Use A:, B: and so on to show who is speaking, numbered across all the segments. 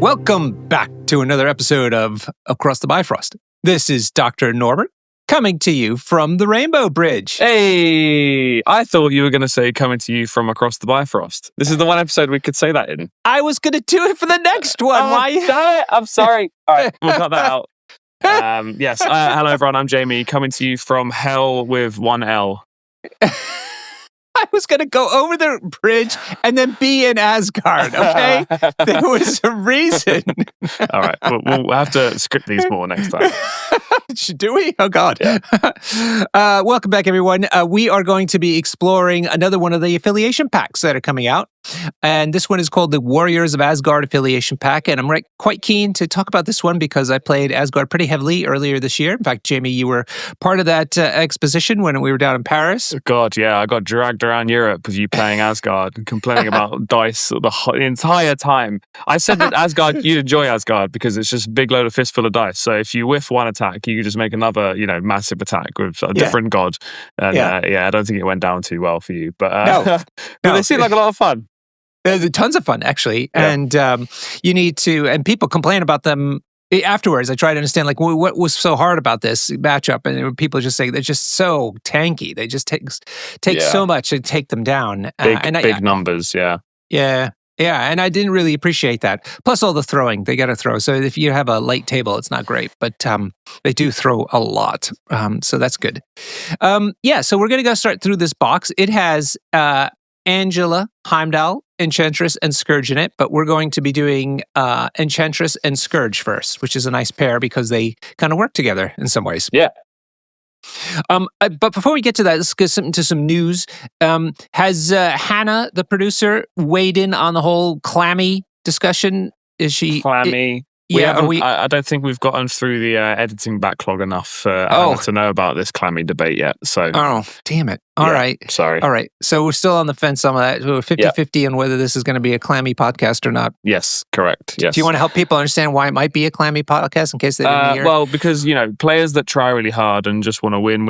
A: Welcome back to another episode of Across the Bifrost. This is Dr. Norbert coming to you from the Rainbow Bridge.
B: Hey, I thought you were going to say coming to you from across the Bifrost. This is the one episode we could say that in.
A: I was going to do it for the next one. Why?
B: Damn it. I'm sorry. All right, we'll cut that out. Yes. Hello, everyone. I'm Jamie, coming to you from hell with one L.
A: I was going to go over the bridge and then be in Asgard, okay? There was a reason.
B: All right. We'll have to script these more next time.
A: Do we? Oh, God.
B: Yeah.
A: Welcome back, everyone. We are going to be exploring another one of the affiliation packs that are coming out. And this one is called the Warriors of Asgard Affiliation Pack. And I'm quite keen to talk about this one because I played Asgard pretty heavily earlier this year. In fact, Jamie, you were part of that exposition when we were down in Paris.
B: God, yeah. I got dragged around Europe with you playing Asgard and complaining about dice the entire time. I said that Asgard, you'd enjoy Asgard because it's just a big load of fistful of dice. So if you whiff one attack, you could just make another, massive attack with a different god. And I don't think it went down too well for you. But,
A: no.
B: They seem like a lot of fun.
A: There's tons of fun, actually. Yeah. And you need to, and people complain about them afterwards. I try to understand, like, what was so hard about this matchup? And people just say they're just so tanky. They just take so much to take them down.
B: Big numbers, yeah.
A: Yeah. Yeah, and I didn't really appreciate that. Plus all the throwing, they got to throw. So if you have a light table, it's not great, but they do throw a lot. So that's good. So we're going to go start through this box. It has Angela, Heimdall, Enchantress, and Skurge in it, but we're going to be doing Enchantress and Skurge first, which is a nice pair because they kind of work together in some ways.
B: Yeah.
A: But before we get to that, let's get into some news. Has Hannah, the producer, weighed in on the whole clammy discussion? Is she
B: clammy? I don't think we've gotten through the editing backlog enough for Hannah to know about this clammy debate yet. So,
A: damn it! All right,
B: sorry.
A: All right, so we're still on the fence on that. We're 50-50 on whether this is going to be a clammy podcast or not.
B: Yes, correct. Yes.
A: Do you want to help people understand why it might be a clammy podcast in case they didn't hear?
B: Well, because players that try really hard and just want to win,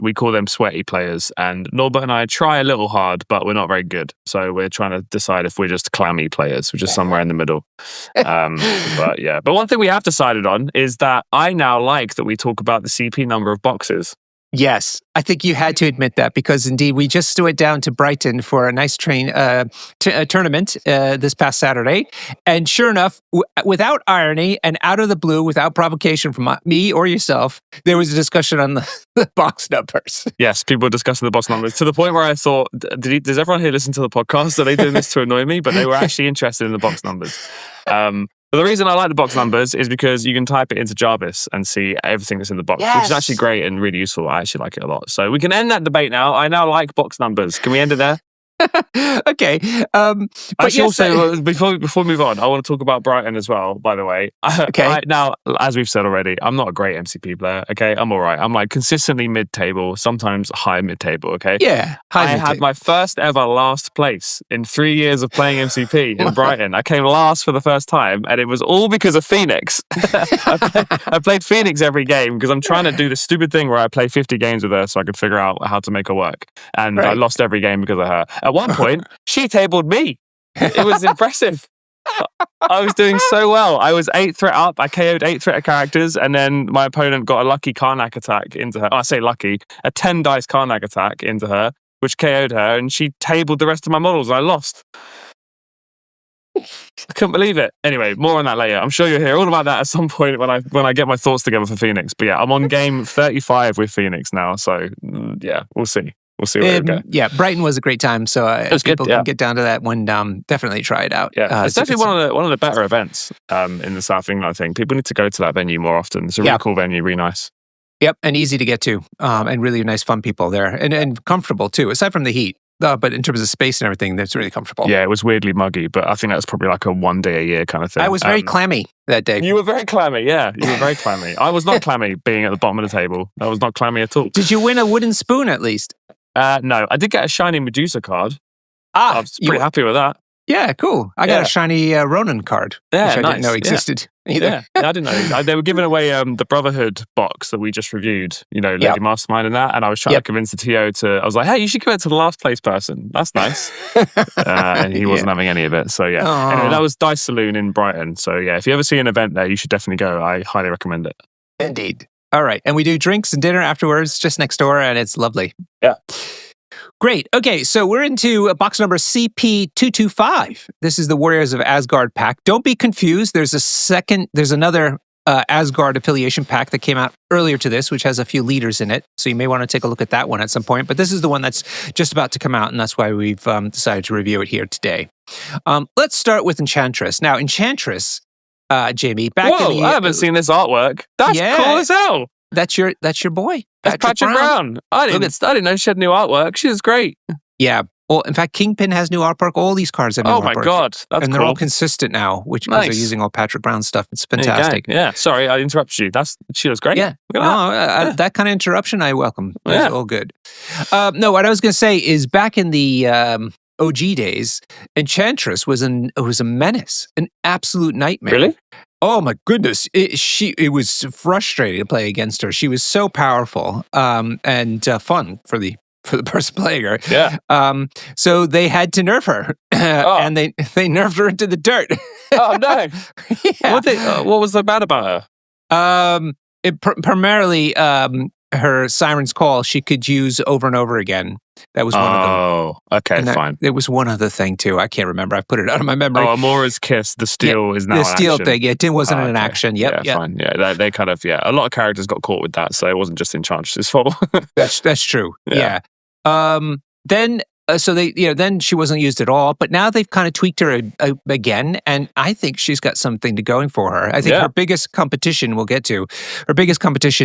B: we call them sweaty players. And Norbert and I try a little hard, but we're not very good. So we're trying to decide if we're just clammy players, which is somewhere in the middle. But yeah. But one thing we have decided on is that I now like that we talk about the CP number of boxes.
A: Yes, I think you had to admit that because indeed we just went down to Brighton for a nice tournament this past Saturday. And sure enough, without irony and out of the blue, without provocation from me or yourself, there was a discussion on the box numbers.
B: Yes, people were discussing the box numbers to the point where I thought, does everyone here listen to the podcast? Are they doing this to annoy me? But they were actually interested in the box numbers. But the reason I like the box numbers is because you can type it into Jarvis and see everything that's in the box, which is actually great and really useful. I actually like it a lot. So we can end that debate now. I now like box numbers. Can we end it there?
A: Okay.
B: Also, before we move on, I want to talk about Brighton as well, by the way.
A: Okay.
B: Now, as we've said already, I'm not a great MCP player, okay? I'm all right. I'm like consistently mid-table, sometimes high mid-table, okay?
A: Yeah.
B: I had my first ever last place in 3 years of playing MCP in Brighton. I came last for the first time, and it was all because of Phoenix. I played Phoenix every game because I'm trying to do this stupid thing where I play 50 games with her so I could figure out how to make her work. And I lost every game because of her. At one point, she tabled me. It was impressive. I was doing so well. I was 8 threat up. I KO'd 8 threat characters, and then my opponent got a lucky Karnak attack into her. I say lucky, a 10 dice Karnak attack into her, which KO'd her, and she tabled the rest of my models, and I lost. I couldn't believe it. Anyway, more on that later. I'm sure you'll hear all about that at some point when I get my thoughts together for Phoenix. But yeah, I'm on game 35 with Phoenix now, so yeah, we'll see. We'll see where we go.
A: Yeah, Brighton was a great time. So people can get down to that one. Definitely try it out.
B: Yeah, it's definitely one of the better events in the South of England. I think people need to go to that venue more often. It's a really cool venue, really nice.
A: Yep, and easy to get to, and really nice, fun people there, and comfortable too. Aside from the heat, but in terms of space and everything, that's really comfortable.
B: Yeah, it was weirdly muggy, but I think that was probably like a 1 day a year kind of thing.
A: I was very clammy that day.
B: You were very clammy, yeah. You were very clammy. I was not clammy being at the bottom of the table. I was not clammy at all.
A: Did you win a wooden spoon at least?
B: No, I did get a shiny Medusa card. I was pretty happy with that.
A: Yeah, cool. I got a shiny Ronin card, which I didn't know existed. either.
B: Yeah, I didn't know. They were giving away the Brotherhood box that we just reviewed, Lady Mastermind and that. And I was trying to convince the TO I was like, hey, you should give it to the last place person. That's nice. And he wasn't having any of it. So yeah.
A: Aww.
B: Anyway, that was Dice Saloon in Brighton. So yeah, if you ever see an event there, you should definitely go. I highly recommend it.
A: Indeed. All right. And we do drinks and dinner afterwards just next door, and it's lovely.
B: Yeah.
A: Great. Okay, so we're into box number CP225. This is the Warriors of Asgard pack. Don't be confused. There's another Asgard affiliation pack that came out earlier to this, which has a few leaders in it. So you may want to take a look at that one at some point. But this is the one that's just about to come out, and that's why we've decided to review it here today. Let's start with Enchantress. Now, Enchantress, Jamie, back in the...
B: I haven't seen this artwork. That's cool as hell.
A: That's your boy.
B: That's Patrick Brown. I didn't know she had new artwork. She was great.
A: Yeah. Well, in fact, Kingpin has new artwork. All these cards have new artwork.
B: Oh my God. That's
A: they're all consistent now, which because they're using all Patrick Brown stuff. It's fantastic.
B: Yeah. Sorry, I interrupted you. She was great.
A: Yeah. That kind of interruption I welcome. It's all good. No, what I was going to say is back in the OG days, Enchantress was a menace, an absolute nightmare.
B: Really?
A: Oh my goodness! It was frustrating to play against her. She was so powerful and fun for the person playing her.
B: Yeah.
A: So they had to nerf her, and they nerfed her into the dirt.
B: Oh no! Yeah. What was so bad about
A: her? Primarily her Siren's Call. She could use over and over again. That was one of them.
B: Oh, okay, fine.
A: There was one other thing too. I can't remember. I put it out of my memory.
B: Oh, Amora's Kiss. The steel is now
A: the steel
B: action.
A: thing. It wasn't an action. Yep.
B: Yeah, fine. Yeah, they kind of a lot of characters got caught with that, so it wasn't just Enchantress's fault.
A: That's true. Yeah. Then then she wasn't used at all, but now they've kind of tweaked her again, and I think she's got something going for her. I think her biggest competition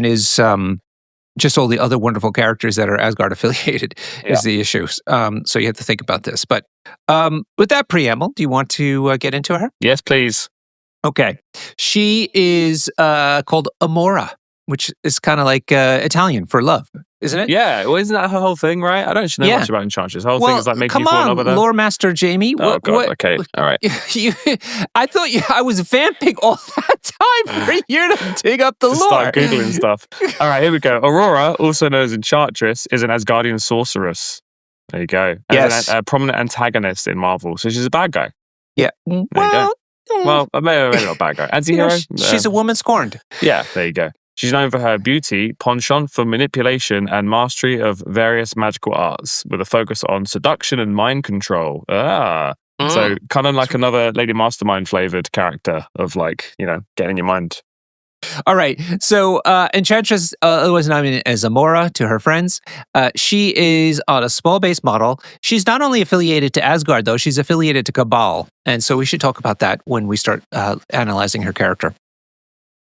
A: is just all the other wonderful characters that are Asgard affiliated is the issue. So you have to think about this. But with that preamble, do you want to get into her?
B: Yes, please.
A: Okay. She is called Amora, which is kind of like Italian for love, isn't it?
B: Yeah. Well, isn't that her whole thing, right? I don't actually know much about Enchantress. Her whole thing is like making you fall in love with her.
A: Lore Master Jamie.
B: Oh, God. Okay. All right.
A: I thought I was vamping all that time for you to dig up the lore.
B: Start Googling stuff. All right, here we go. Aurora, also known as Enchantress, is an Asgardian sorceress. There you go.
A: Yes.
B: A prominent antagonist in Marvel. So she's a bad guy.
A: Yeah. Well,
B: maybe not a bad guy. Anti-hero?
A: She's a woman scorned.
B: Yeah, there you go. She's known for her beauty, penchant for manipulation, and mastery of various magical arts, with a focus on seduction and mind control. So kind of like another Lady Mastermind flavored character of getting your mind.
A: All right. So Enchantress, otherwise known as Amora to her friends, she is on a small base model. She's not only affiliated to Asgard, though, she's affiliated to Cabal. And so we should talk about that when we start analyzing her character.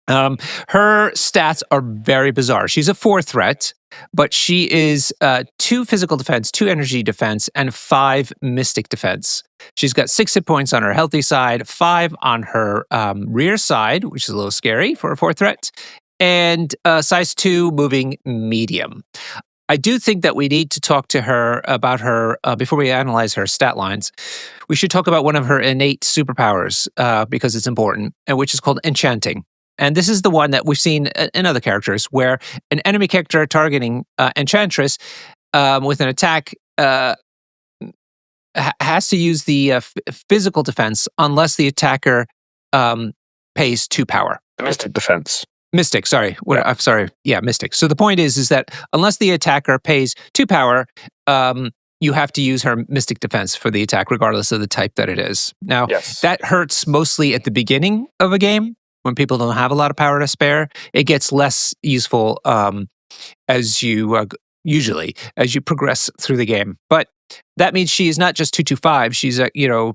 A: Her stats are very bizarre. She's a 4 threat, but she is 2 physical defense, 2 energy defense, and 5 mystic defense. She's got 6 hit points on her healthy side, 5 on her rear side, which is a little scary for a 4 threat, and size 2 moving medium. I do think that we need to talk to her about her, before we analyze her stat lines, we should talk about one of her innate superpowers, because it's important, which is called enchanting. And this is the one that we've seen in other characters, where an enemy character targeting Enchantress with an attack has to use the physical defense unless the attacker pays 2 power.
B: Mystic defense.
A: Mystic, sorry. I'm sorry. Yeah, Mystic. So the point is that unless the attacker pays 2 power, you have to use her Mystic defense for the attack, regardless of the type that it is. Now, that hurts mostly at the beginning of a game, when people don't have a lot of power to spare. It gets less useful as you progress through the game. But that means she is not just 2/5. She's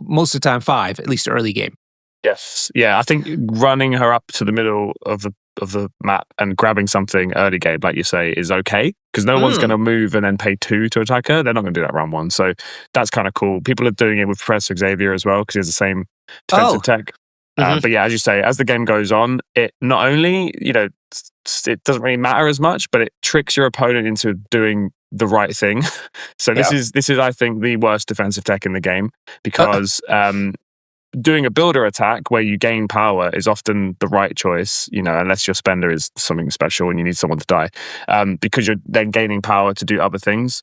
A: most of the time 5, at least early game.
B: Yes, yeah. I think running her up to the middle of the map and grabbing something early game, like you say, is okay, because no one's going to move and then pay 2 to attack her. They're not going to do that round 1. So that's kind of cool. People are doing it with Professor Xavier as well, because he has the same defensive tech. But yeah, as you say, as the game goes on, it not only, it doesn't really matter as much, but it tricks your opponent into doing the right thing. So this is, I think, the worst defensive tech in the game, because doing a builder attack where you gain power is often the right choice, unless your spender is something special and you need someone to die, because you're then gaining power to do other things.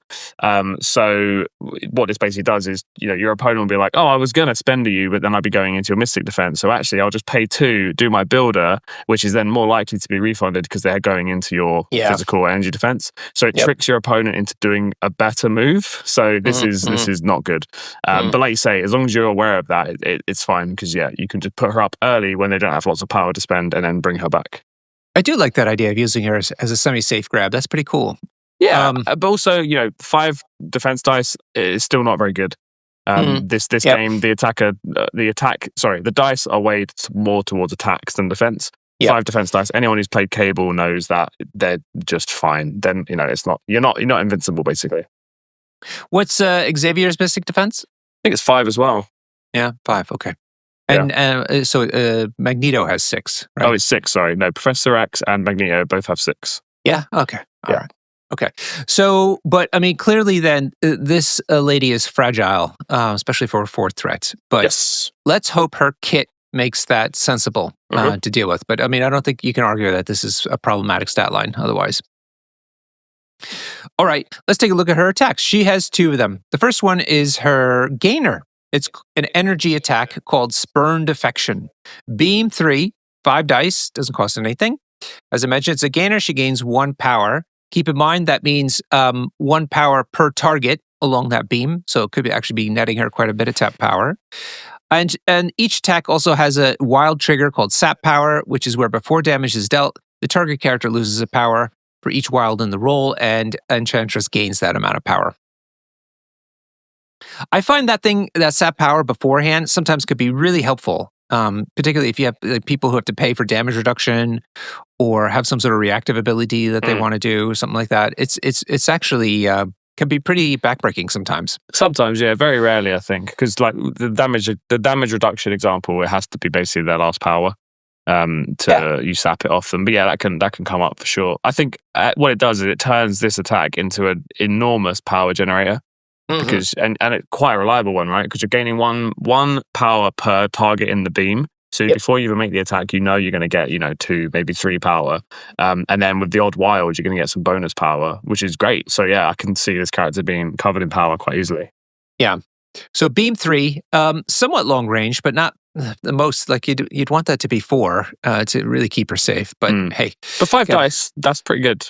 B: So what this basically does is, your opponent will be like, oh, I was going to spender you, but then I'd be going into your mystic defense. So actually, I'll just pay 2, do my builder, which is then more likely to be refunded because they're going into your physical energy defense. So it tricks your opponent into doing a better move. So this is not good. But like you say, as long as you're aware of that, it's fine because you can just put her up early when they don't have lots of power to spend and then bring her back. I
A: do like that idea of using her as a semi-safe grab. That's pretty cool.
B: Yeah, but also, 5 defense dice is still not very good. This game, the dice are weighed more towards attacks than defense. 5 defense dice. Anyone who's played Cable knows that they're just fine. Then it's not you're not invincible basically.
A: What's Xavier's mystic defense?
B: I think it's 5 as well.
A: Yeah, 5. Okay. And so Magneto has 6. Right?
B: Oh, it's 6. Sorry, no. Professor X and Magneto both have 6.
A: Yeah. Okay. All right. Okay. So, but I mean, clearly then this lady is fragile, especially for a 4th threat. But let's hope her kit makes that sensible to deal with. But I mean, I don't think you can argue that this is a problematic stat line otherwise. All right, let's take a look at her attacks. She has 2 of them. The first one is her gainer. It's an energy attack called Spurn Defection. Beam 3, 5 dice, doesn't cost anything. As I mentioned, it's a gainer. She gains 1 power. Keep in mind that means 1 power per target along that beam. So it could actually be netting her quite a bit of tap power. And each attack also has a wild trigger called Sap Power, which is where before damage is dealt, the target character loses a power for each wild in the roll, and Enchantress gains that amount of power. I find that Sap Power beforehand sometimes could be really helpful, particularly if you have people who have to pay for damage reduction or have some sort of reactive ability that they want to do, something like that. It's actually can be pretty backbreaking sometimes.
B: Sometimes, yeah, very rarely, I think, because like the damage reduction example, it has to be basically their last power. You sap it off them, but that can come up for sure. I think what it does is it turns this attack into an enormous power generator because and it's quite a reliable one, right? Because you're gaining one power per target in the beam. So before you even make the attack, you're going to get 2, maybe 3 power, and then with the odd wild, you're going to get some bonus power, which is great. So I can see this character being covered in power quite easily.
A: Yeah. So beam 3, somewhat long range, but not the most. Like you'd want that to be 4 to really keep her safe. But hey,
B: but 5 dice, that's pretty good.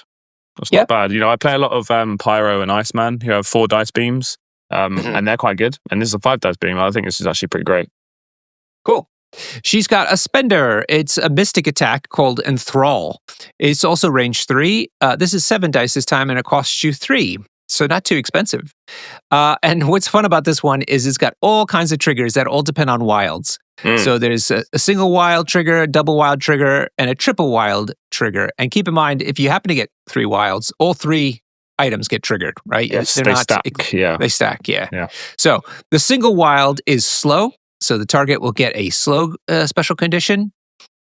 B: That's not bad. I play a lot of Pyro and Iceman who have 4 dice beams, and they're quite good. And this is a 5 dice beam. I think this is actually pretty great.
A: Cool. She's got a spender. It's a mystic attack called Enthrall. It's also range 3. This is 7 dice this time, and it costs you 3. So not too expensive. And what's fun about this one is it's got all kinds of triggers that all depend on wilds. So there's a single wild trigger, a double wild trigger, and a triple wild trigger. And keep in mind, if you happen to get 3 wilds, all 3 items get triggered, right?
B: Yes, they stack.
A: They stack, yeah. So the single wild is slow. So the target will get a slow special condition.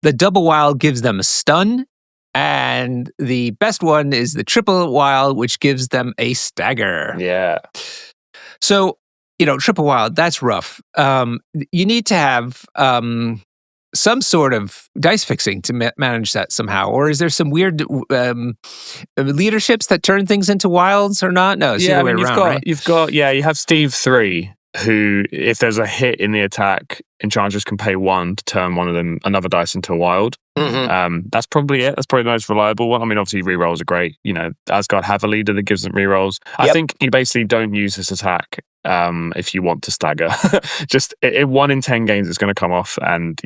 A: The double wild gives them a stun. And the best one is the triple wild, which gives them a stagger.
B: Yeah.
A: So, triple wild, that's rough. You need to have some sort of dice fixing to manage that somehow. Or is there some weird leaderships that turn things into wilds or not? No, it's the other way around, right?
B: You have Steve 3, who, if there's a hit in the attack, Enchantress can pay 1 to turn another dice into a wild. That's probably it. That's probably the most reliable one. I mean, obviously rerolls are great. Asgard have a leader that gives them rerolls. I think you basically don't use this attack if you want to stagger. Just 1 in 10 games it's going to come off, and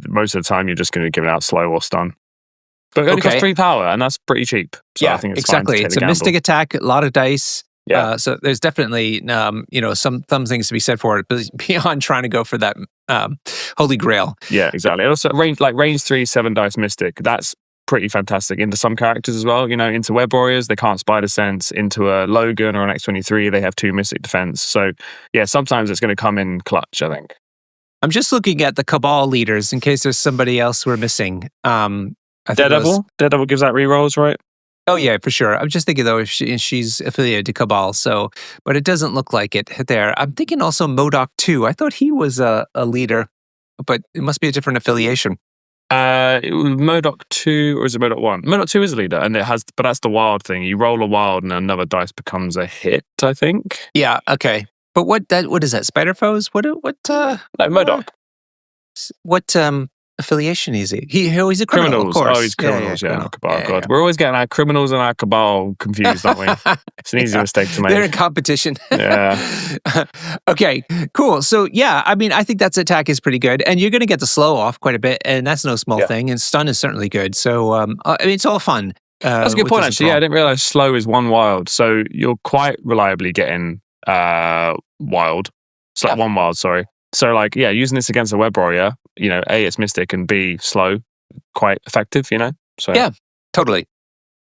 B: most of the time you're just going to give it out slow or stun. But it only costs 3 power, and that's pretty cheap. So I think it's
A: exactly.
B: Fine to
A: it's
B: take
A: a mystic attack, a lot of dice.
B: Yeah.
A: So there's definitely, some things to be said for it, but beyond trying to go for that holy grail.
B: Yeah, exactly. And also range 3, 7 dice mystic. That's pretty fantastic into some characters as well. Into Web Warriors, they can't Spider Sense. Into a Logan or an X-23, they have 2 mystic defense. So sometimes it's going to come in clutch, I think.
A: I'm just looking at the Cabal leaders in case there's somebody else we're missing.
B: Daredevil gives out rerolls, right?
A: Oh, yeah, for sure. I'm just thinking, though, if she's affiliated to Cabal, but it doesn't look like it there. I'm thinking also MODOK 2. I thought he was a leader. but it must be a different affiliation.
B: It was Modoc 2 or is it Modoc 1? Modoc 2 is a leader, and but that's the wild thing. You roll a wild and another dice becomes a hit, I think.
A: Yeah, okay. But what is that? Spider foes?
B: No, Modoc.
A: What affiliation is he? He's a criminal,
B: Criminals.
A: of course.
B: Oh, he's criminals,
A: criminal.
B: Cabal. God. We're always getting our criminals and our Cabal confused, aren't we? It's an easy mistake to make.
A: They're in competition.
B: Yeah.
A: Okay, cool. So yeah, I mean, I think that's attack is pretty good. And you're going to get the slow off quite a bit, and that's no small thing. And stun is certainly good. So, I mean, it's all fun.
B: That's a good point, actually. Yeah, I didn't realize slow is 1 wild. So you're quite reliably getting wild. It's like 1 wild, sorry. So like, yeah, using this against a web warrior, A, it's mystic, and B, slow, quite effective, So
A: yeah, totally.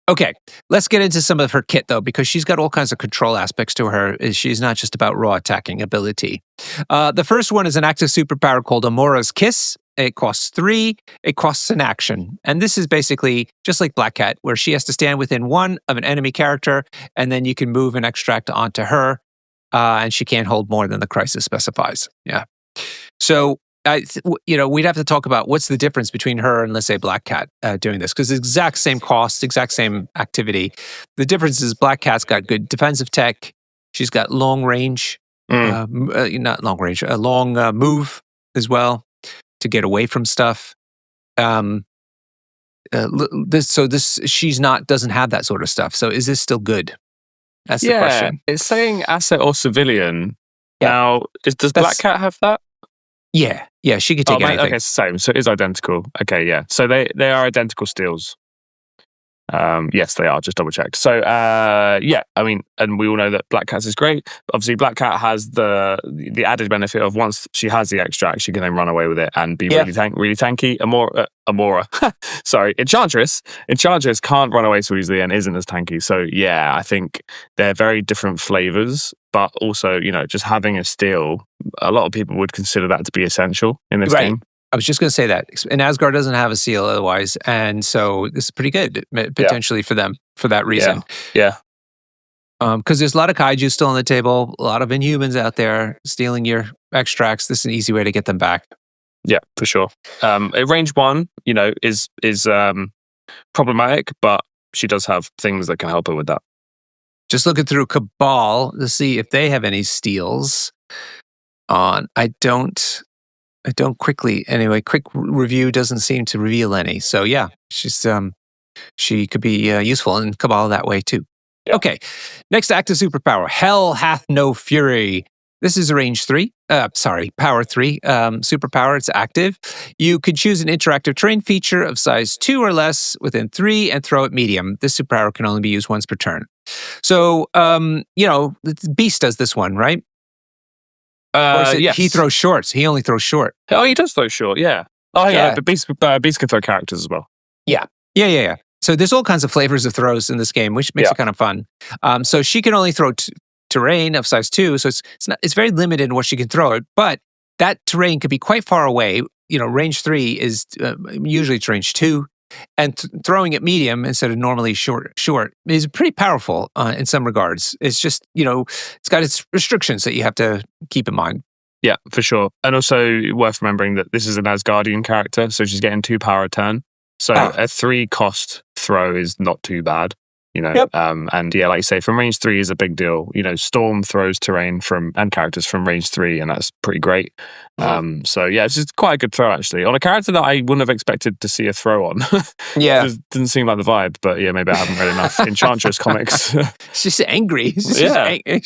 A: Okay, let's get into some of her kit though, because she's got all kinds of control aspects to her. She's not just about raw attacking ability. The first one is an active superpower called Amora's Kiss. It costs 3. It costs an action. And this is basically just like Black Cat, where she has to stand within 1 of an enemy character, and then you can move and extract onto her, and she can't hold more than the crisis specifies. Yeah. So, we'd have to talk about what's the difference between her and, let's say, Black Cat doing this, because the exact same cost, exact same activity. The difference is Black Cat's got good defensive tech. She's got long range, not long range, a long move as well to get away from stuff. Doesn't have that sort of stuff. So, is this still good? That's the question.
B: It's saying asset or civilian. Yeah. Now, does Black Cat have that?
A: Yeah, she could take anything.
B: Okay, it's the same. So it is identical. Okay, yeah. So they are identical steals. Yes, they are. Just double checked. So yeah, I mean, and we all know that Black Cat's is great. But obviously, Black Cat has the added benefit of once she has the extract, she can then run away with it and be really tanky. Amora, sorry, Enchantress can't run away so easily and isn't as tanky. So yeah, I think they're very different flavors. But also, just having a steal, a lot of people would consider that to be essential in this game.
A: I was just going to say that. And Asgard doesn't have a seal otherwise. And so this is pretty good, potentially, for them, for that reason.
B: Yeah.
A: Because there's a lot of kaiju still on the table, a lot of inhumans out there stealing your extracts. This is an easy way to get them back.
B: Yeah, for sure. At range 1, is problematic, but she does have things that can help her with that.
A: Just looking through Cabal to see if they have any steals on. I don't quickly. Anyway, quick review doesn't seem to reveal any. So yeah, she could be useful in Cabal that way too. Yeah. Okay, next active superpower, Hell Hath No Fury. This is a range 3. Power 3 superpower. It's active. You could choose an interactive terrain feature of size 2 or less within 3 and throw it medium. This superpower can only be used once per turn. So, Beast does this one, right?
B: Yes.
A: He throws shorts. He only throws short.
B: Oh, he does throw short, yeah. Oh, yeah, but Beast can throw characters as well.
A: Yeah. So there's all kinds of flavors of throws in this game, which makes it kind of fun. So she can only throw terrain of size 2, so it's very limited in what she can throw it, but that terrain could be quite far away. Range 3 is usually it's range 2, and throwing it medium instead of normally short is pretty powerful in some regards. It's just, it's got its restrictions that you have to keep in mind.
B: Yeah, for sure. And also worth remembering that this is an Asgardian character, so she's getting 2 power a turn. So a 3 cost throw is not too bad. And yeah, like you say, from range 3 is a big deal. Storm throws terrain and characters from range 3, and that's pretty great. So yeah, it's just quite a good throw actually on a character that I wouldn't have expected to see a throw on.
A: Yeah,
B: it didn't seem like the vibe, but yeah, maybe I haven't read enough Enchantress comics.
A: She's just angry. She's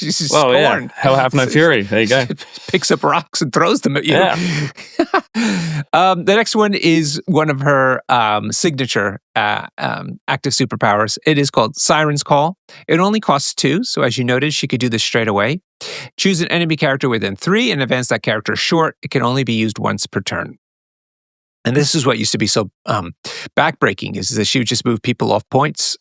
A: just
B: scorned.
A: Yeah.
B: Hell have no fury. There you go.
A: Picks up rocks and throws them at you.
B: Yeah.
A: The next one is one of her signature active superpowers. It is called Siren's Call. It only costs 2, so as you noted, she could do this straight away. Choose an enemy character within 3 and advance that character short. It can only be used once per turn. And this is what used to be so backbreaking, is that she would just move people off points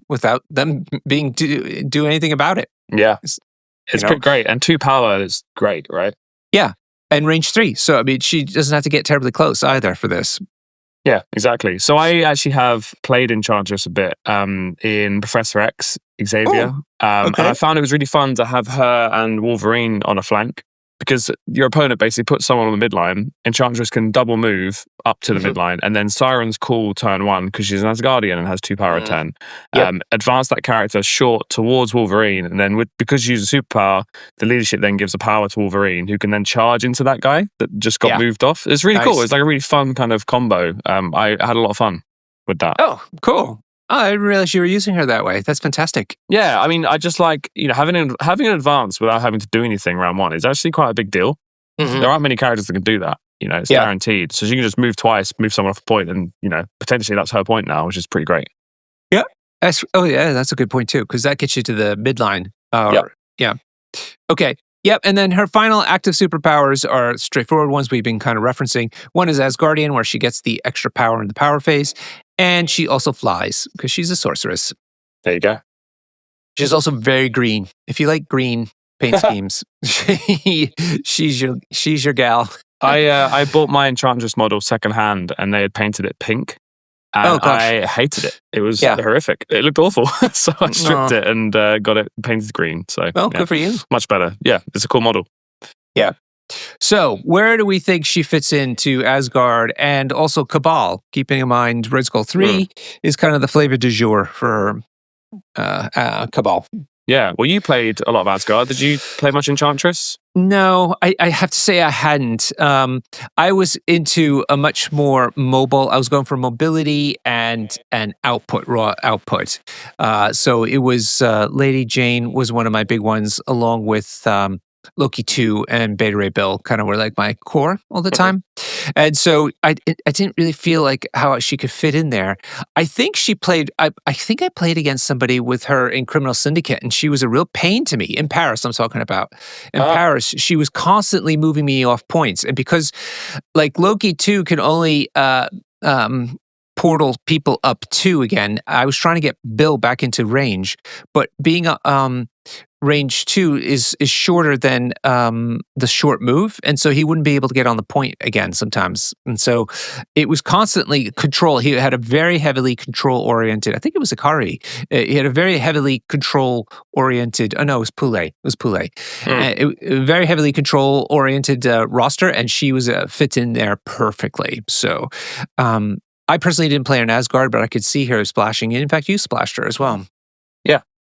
A: without them being do anything about it.
B: Yeah, it's pretty great. And 2 power is great, right?
A: Yeah, and range 3. So, I mean, she doesn't have to get terribly close either for this.
B: Yeah, exactly. So I actually have played Enchantress a bit in Professor X, Xavier. And I found it was really fun to have her and Wolverine on a flank. because your opponent basically puts someone on the midline, Enchantress can double move up to the midline, and then Siren's Call turn 1, because she's an Asgardian and has 2 power at 10. Advance that character short towards Wolverine, and then because you use a superpower, the leadership then gives a power to Wolverine, who can then charge into that guy that just got moved off. It's really cool. It's like a really fun kind of combo. I had a lot of fun with that.
A: Oh, cool. Oh, I didn't realize you were using her that way. That's fantastic.
B: Yeah, I mean, I just like, having an advance without having to do anything round 1 is actually quite a big deal. There aren't many characters that can do that. It's guaranteed. So she can just move twice, move someone off a point, and potentially that's her point now, which is pretty great.
A: Yeah. That's a good point too, because that gets you to the midline. Yeah. Okay. Yep. And then her final active superpowers are straightforward ones we've been kind of referencing. One is Asgardian, where she gets the extra power in the power phase. And she also flies, because she's a sorceress.
B: There you go.
A: She's also very green. If you like green paint schemes, she's your gal.
B: I bought my Enchantress model secondhand, and they had painted it pink. And I hated it. It was horrific. It looked awful. So I stripped it and got it painted green. So
A: good for you.
B: Much better. Yeah, it's a cool model.
A: Yeah. So where do we think she fits into Asgard and also Cabal? Keeping in mind Red Skull 3 is kind of the flavor du jour for Cabal.
B: Yeah, well, you played a lot of Asgard. Did you play much Enchantress?
A: No, I have to say I hadn't. I was into a much more mobile. I was going for mobility and raw output. So it was Lady Jane was one of my big ones, along with Loki 2 and Beta Ray Bill kind of were like my core all the time. And so I didn't really feel like how she could fit in there. I think she played, I think I played against somebody with her in Criminal Syndicate, and she was a real pain to me. In Paris, I'm talking about. In Paris, she was constantly moving me off points. And because like Loki 2 can only portal people up 2 again, I was trying to get Bill back into range. But being range 2 is shorter than the short move, and so he wouldn't be able to get on the point again sometimes. And so it was constantly control. He had a very heavily control-oriented, I think it was Akari. He had a very heavily control-oriented, oh no, it was Poulet. Very heavily control-oriented roster, and she was fit in there perfectly. So I personally didn't play her in Asgard, but I could see her splashing. In fact, you splashed her as well.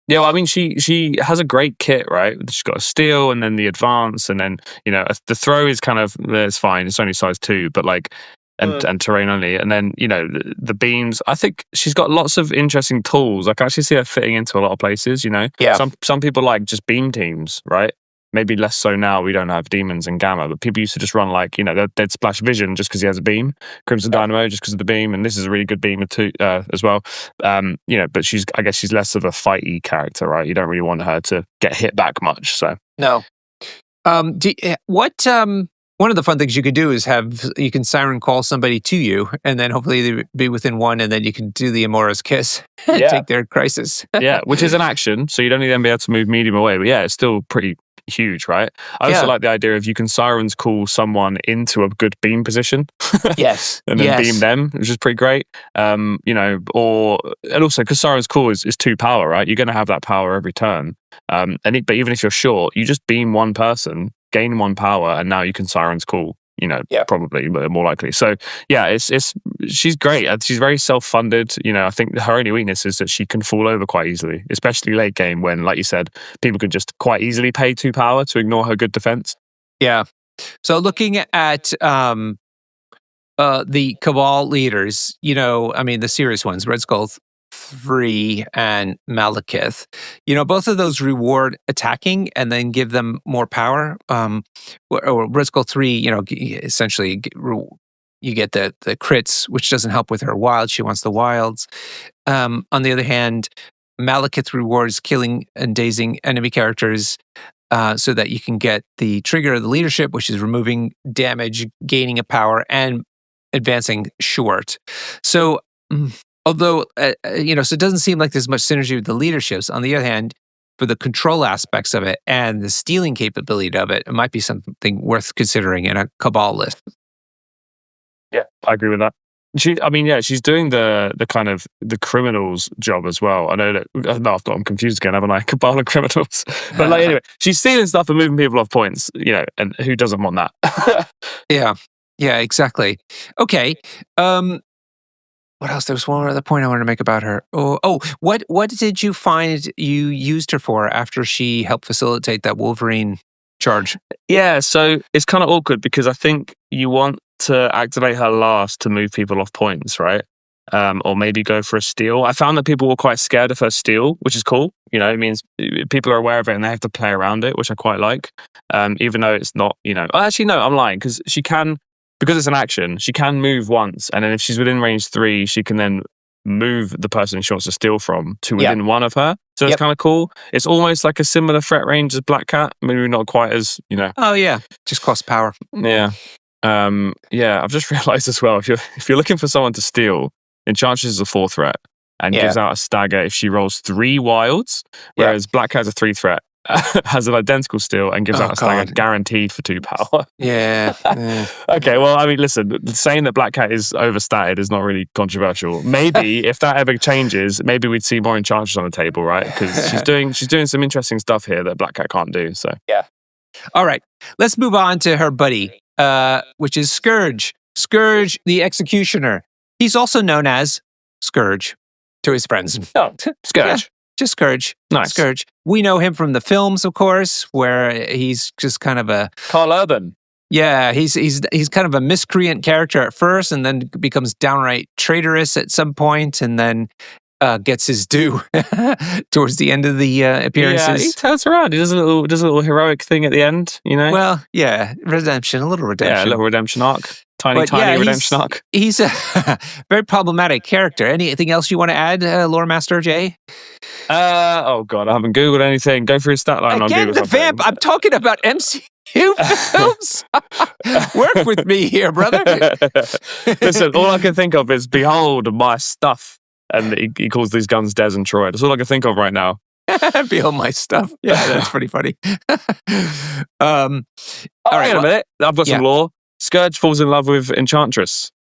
B: Yeah, well, I mean, she has a great kit, right? She's got a steal, and then the advance, and then the throw is kind of it's fine. It's only size 2, but like and terrain only, and then the beams. I think she's got lots of interesting tools. I can actually see her fitting into a lot of places. Some people like just beam teams, right? Maybe less so now. We don't have demons and gamma, but people used to just run like, they'd splash Vision just because he has a beam, Crimson Dynamo just because of the beam, and this is a really good beam too, as well. But I guess she's less of a fighty character, right? You don't really want her to get hit back much. So
A: no. One of the fun things you could do is you can siren call somebody to you, and then hopefully they be within 1, and then you can do the Amora's Kiss, take their crisis.
B: Yeah, which is an action, so you'd only then be able to move medium away. But yeah, it's still pretty huge, right? I also like the idea of you can sirens call someone into a good beam position.
A: Yes.
B: And then beam them, which is pretty great. And also because sirens call is 2 power, right? You're going to have that power every turn. But even if you're short, you just beam one person, gain 1 power, and now you can sirens call. Probably, but more likely. So yeah, she's great. She's very self-funded. I think her only weakness is that she can fall over quite easily, especially late game when, like you said, people can just quite easily pay 2 power to ignore her good defense.
A: Yeah. So looking at the Cabal leaders, the serious ones, Red Skull 3 and Malekith, both of those reward attacking and then give them more power. Or Red Skull 3, essentially you get the crits, which doesn't help with her wild. She wants the wilds. On the other hand, Malekith rewards killing and dazing enemy characters so that you can get the trigger of the leadership, which is removing damage, gaining a power, and advancing short. So although, so it doesn't seem like there's much synergy with the leaderships. On the other hand, for the control aspects of it and the stealing capability of it, it might be something worth considering in a Cabal list.
B: Yeah, I agree with that. she's doing the kind of the criminal's job as well. I know that. No, I'm confused again, haven't I? Cabal and criminals. But like anyway, she's stealing stuff and moving people off points. And who doesn't want that?
A: Yeah, exactly. Okay. What else? There was one other point I wanted to make about her. What did you find you used her for after she helped facilitate that Wolverine charge?
B: Yeah, so it's kind of awkward because I think you want to activate her last to move people off points, right? Or maybe go for a steal. I found that people were quite scared of her steal, which is cool. It means people are aware of it and they have to play around it, which I quite like. Even though it's not, actually, no, I'm lying because because it's an action, she can move once. And then if she's within range 3, she can then move the person she wants to steal from to within one of her. So it's kind of cool. It's almost like a similar threat range as Black Cat. Maybe not quite as,
A: Oh, yeah. Just cost power.
B: Yeah. I've just realized as well, if you're looking for someone to steal, Enchantress is a 4 threat and gives out a stagger if she rolls 3 wilds, whereas Black Cat's a 3 threat, has an identical steal and gives out a stagger guaranteed for 2 power.
A: Yeah.
B: Okay, well, I mean, listen, saying that Black Cat is overstated is not really controversial. Maybe if that ever changes, maybe we'd see more Enchantress on the table, right? Because she's doing some interesting stuff here that Black Cat can't do. So
A: All right, let's move on to her buddy, which is Skurge. Skurge, the Executioner. He's also known as Skurge to his friends.
B: Oh, Skurge.
A: Yeah, just Skurge.
B: Nice.
A: Skurge. We know him from the films, of course, where he's just kind of a...
B: Carl Urban.
A: Yeah, he's kind of a miscreant character at first and then becomes downright traitorous at some point and then gets his due towards the end of the appearances.
B: Yeah, he turns around. He does a little heroic thing at the end,
A: Well, yeah, redemption, a little redemption.
B: Yeah, a little redemption arc. Tiny redemption arc.
A: He's a very problematic character. Anything else you want to add, Lore Master Jay?
B: Oh God, I haven't Googled anything. Go through his stat line.
A: Again,
B: Google
A: the vamp. I'm talking about MCU films. Work with me here, brother.
B: Listen, all I can think of is behold my stuff. And he calls these guns Des and Troy. That's all I can think of right now.
A: Behold my stuff. Yeah, that's pretty funny.
B: All right, wait a minute. I've got some lore. Skurge falls in love with Enchantress.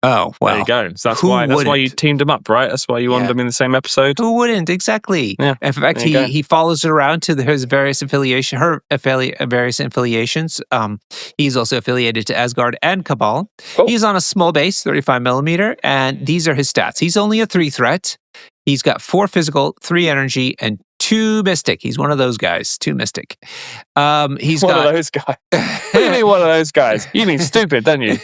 A: Oh, well.
B: There you go. So that's why you teamed them up, right? That's why you wanted them in the same episode.
A: Who wouldn't? Exactly.
B: Yeah.
A: In fact, he follows her around to his various various affiliations. He's also affiliated to Asgard and Cabal. Cool. He's on a small base, 35 millimeter, and these are his stats. He's only a 3 threat. He's got 4 physical, 3 energy, and 2 mystic. He's one of those guys. 2 mystic. He's
B: one of those guys. What do you mean one of those guys? You mean stupid, don't you?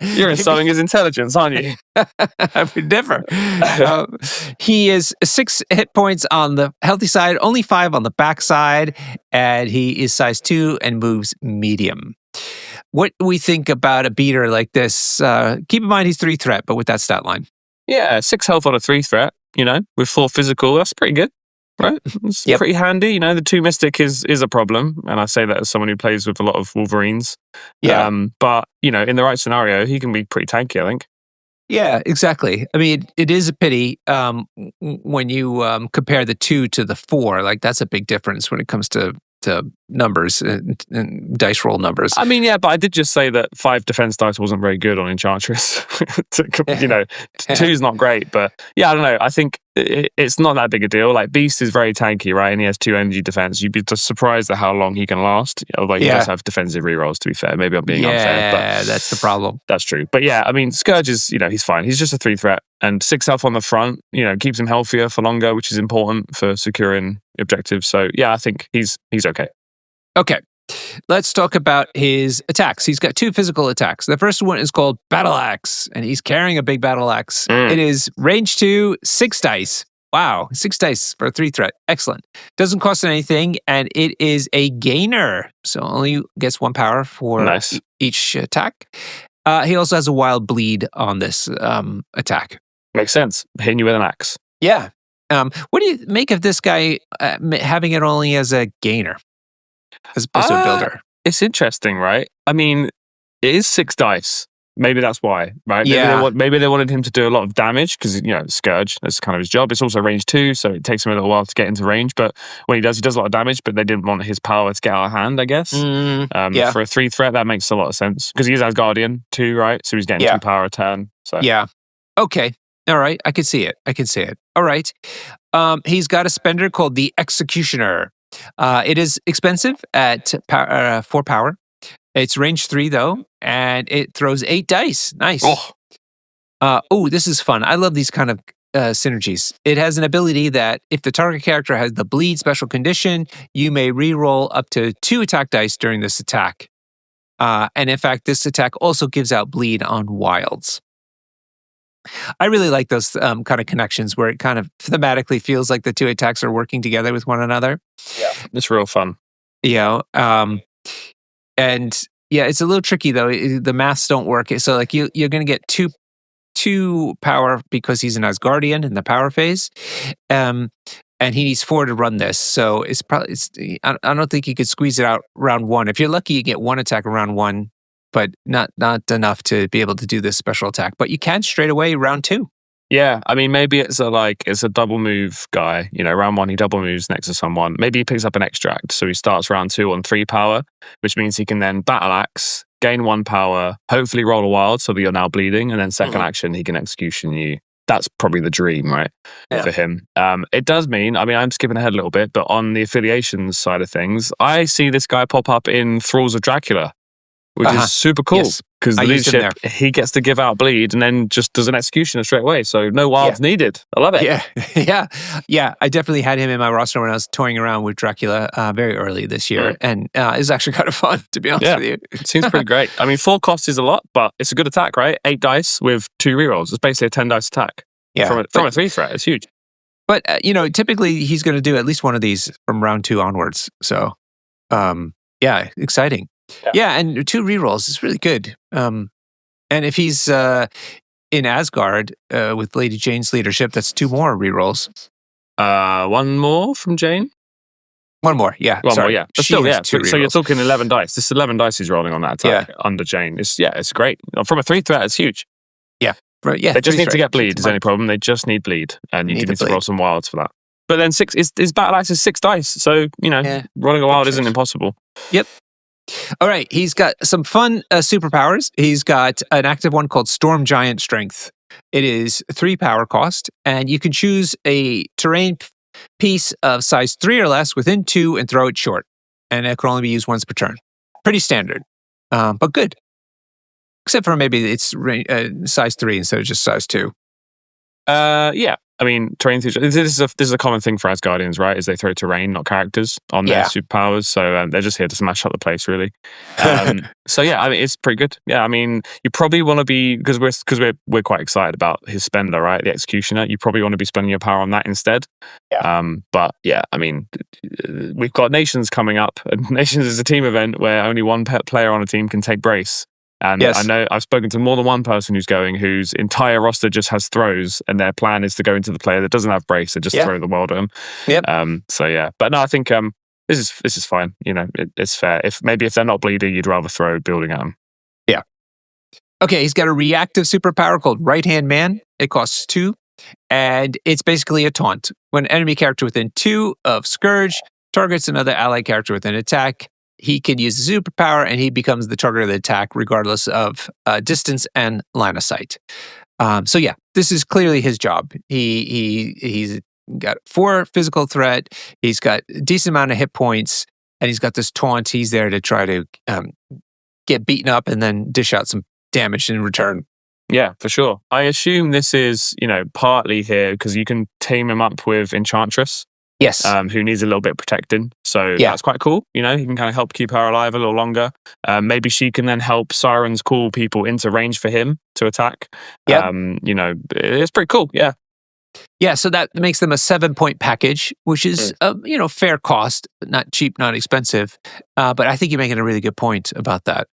B: You're insulting his intelligence, aren't you?
A: I would never. He is 6 hit points on the healthy side, only 5 on the back side, and he is size 2 and moves medium. What do we think about a beater like this? Keep in mind he's 3 threat, but with that stat line.
B: Yeah, 6 health on a 3 threat, with 4 physical. That's pretty good. Right, it's pretty handy. The 2 mystic is a problem, and I say that as someone who plays with a lot of Wolverines.
A: Yeah,
B: but in the right scenario, he can be pretty tanky, I think.
A: Yeah, exactly. I mean, it is a pity when you compare the 2 to the 4. Like that's a big difference when it comes to numbers and dice roll numbers.
B: I mean, yeah, but I did just say that 5 defense dice wasn't very good on Enchantress. 2's not great, but yeah, I don't know. I think it's not that big a deal. Like Beast is very tanky, right? And he has 2 energy defense. You'd be just surprised at how long he can last. Although he does have defensive rerolls, to be fair. Maybe I'm being unfair.
A: Yeah, that's the problem.
B: That's true. But yeah, I mean, Skurge is, he's fine. He's just a 3 threat and 6 health on the front, keeps him healthier for longer, which is important for securing objectives. So yeah, I think he's okay.
A: Okay. Let's talk about his attacks. He's got 2 physical attacks. The first one is called Battle Axe, and he's carrying a big battle axe. It is range 2, 6 dice. Wow, 6 dice for a 3 threat. Excellent. Doesn't cost anything, and it is a gainer. So only gets 1 power for each attack. He also has a wild bleed on this attack.
B: Makes sense. Hitting you with an axe.
A: Yeah. What do you make of this guy having it only as a gainer as opposed to a builder?
B: It's interesting, right? I mean, it is 6 dice. Maybe that's why, right? Maybe they wanted him to do a lot of damage because, Skurge, that's kind of his job. It's also range 2, so it takes him a little while to get into range. But when he does a lot of damage, but they didn't want his power to get out of hand, I guess. For a 3 threat, that makes a lot of sense because he is Asgardian too, right? So he's getting 2 power a turn. So
A: Yeah. Okay. All right. I can see it. All right. He's got a spender called the Executioner. It is expensive at 4 power. It's range 3 though, and it throws 8 dice. Nice. This is fun. I love these kind of synergies. It has an ability that if the target character has the bleed special condition, you may re-roll up to 2 attack dice during this attack. And in fact, this attack also gives out bleed on wilds. I really like those kind of connections where it kind of thematically feels like the 2 attacks are working together with one another.
B: Yeah, it's real fun.
A: And yeah, it's a little tricky though. The maths don't work. So like you're going to get 2 power because he's an Asgardian in the power phase. And he needs 4 to run this. So I don't think you could squeeze it out round 1. If you're lucky, you get 1 attack around 1, but not enough to be able to do this special attack. But you can straight away round 2.
B: Yeah, I mean, maybe it's a double move guy. Round 1 he double moves next to someone. Maybe he picks up an extract, so he starts round 2 on 3 power, which means he can then battle axe, gain 1 power, hopefully roll a wild so that you're now bleeding, and then second action he can execution you. That's probably the dream, right, for him. It does mean, I'm skipping ahead a little bit, but on the affiliations side of things, I see this guy pop up in Thralls of Dracula, which is super cool because the leadership, he gets to give out bleed and then just does an executioner straight away. So no wilds needed. I love it.
A: Yeah. I definitely had him in my roster when I was toying around with Dracula very early this year. And it's actually kind of fun, to be honest with you.
B: It seems pretty great. 4 costs is a lot, but it's a good attack, right? 8 dice with 2 rerolls. It's basically a 10 dice attack.
A: Yeah.
B: From a 3 threat. It's huge.
A: But, typically he's going to do at least one of these from round 2 onwards. So, exciting. Yeah, and 2 rerolls is really good. And if he's in Asgard with Lady Jane's leadership, that's 2 more rerolls.
B: 1 more from Jane?
A: 1 more, yeah.
B: One more, yeah. But still, so you're talking 11 dice. This 11 dice he's rolling on that attack under Jane. It's great. From a 3 threat, it's huge.
A: Yeah. Right, yeah.
B: They just need to get bleed is the only problem. They just need bleed. And you need to roll some wilds for that. But then his battle axe is 6 dice. So, rolling a wild isn't impossible.
A: Yep. All right, he's got some fun superpowers. He's got an active one called Storm Giant Strength. It is 3 power cost, and you can choose a terrain piece of size 3 or less within 2 and throw it short. And it can only be used once per turn. Pretty standard, but good. Except for maybe it's size 3 instead of just size 2.
B: Yeah. Terrain. This is a common thing for Asgardians, right? Is they throw terrain, not characters, on their superpowers. So they're just here to smash up the place, really. It's pretty good. Yeah, you probably want to be because we're quite excited about his spender, right? The Executioner. You probably want to be spending your power on that instead. Yeah. We've got Nations coming up. And Nations is a team event where only one player on a team can take brace. And I know I've spoken to more than one person who's going whose entire roster just has throws, and their plan is to go into the player that doesn't have brace and just throw the world at them. Yep. But no, I think this is fine. It's fair. If they're not bleeding, you'd rather throw building at them.
A: Yeah. Okay, he's got a reactive superpower called Right Hand Man. It costs 2, and it's basically a taunt. When an enemy character within 2 of Skurge targets another allied character within attack, he can use the superpower and he becomes the target of the attack regardless of distance and line of sight. This is clearly his job. He's got 4 physical threat. He's got a decent amount of hit points, and he's got this taunt. He's there to try to get beaten up and then dish out some damage in return.
B: Yeah, for sure. I assume this is, partly here because you can team him up with Enchantress.
A: Yes.
B: Who needs a little bit of protecting. So that's quite cool. He can kind of help keep her alive a little longer. Maybe she can then help Sirens call people into range for him to attack.
A: Yeah.
B: It's pretty cool. Yeah.
A: Yeah, so that makes them a 7-point package, which is, fair cost, not cheap, not expensive. But I think you're making a really good point about that.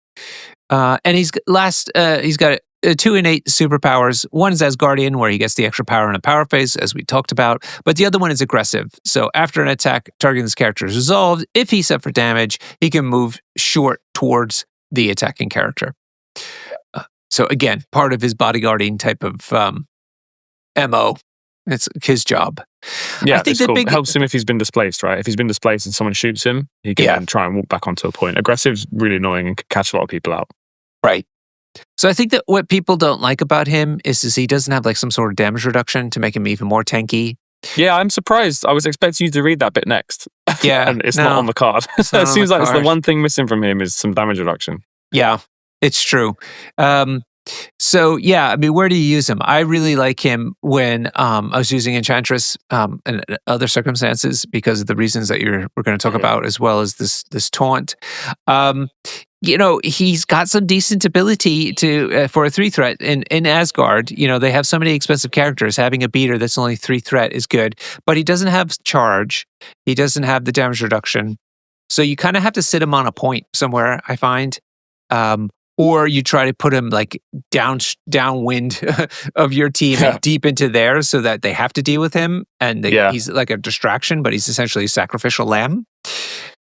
A: And he's got 2 innate superpowers. One is Asgardian, where he gets the extra power in a power phase, as we talked about. But the other one is aggressive. So after an attack targeting this character is resolved, if he's set for damage, he can move short towards the attacking character. So again, part of his bodyguarding type of MO. It's his job.
B: Yeah, I think it's cool. It helps him if he's been displaced, right? If he's been displaced and someone shoots him, he can then try and walk back onto a point. Aggressive's really annoying and can catch a lot of people out.
A: Right. So I think that what people don't like about him is he doesn't have like some sort of damage reduction to make him even more tanky.
B: Yeah, I'm surprised. I was expecting you to read that bit next.
A: Yeah,
B: and it's not on the card. It seems like it's the one thing missing from him is some damage reduction.
A: Yeah, it's true. So yeah, I mean, where do you use him? I really like him when I was using Enchantress and other circumstances because of the reasons that we're going to talk about, as well as this taunt. He's got some decent ability for a 3-threat in Asgard. They have so many expensive characters. Having a beater that's only 3-threat is good, but he doesn't have charge. He doesn't have the damage reduction. So you kind of have to sit him on a point somewhere, I find. Or you try to put him like downwind of your team and deep into theirs so that they have to deal with him. And he's like a distraction, but he's essentially a sacrificial lamb.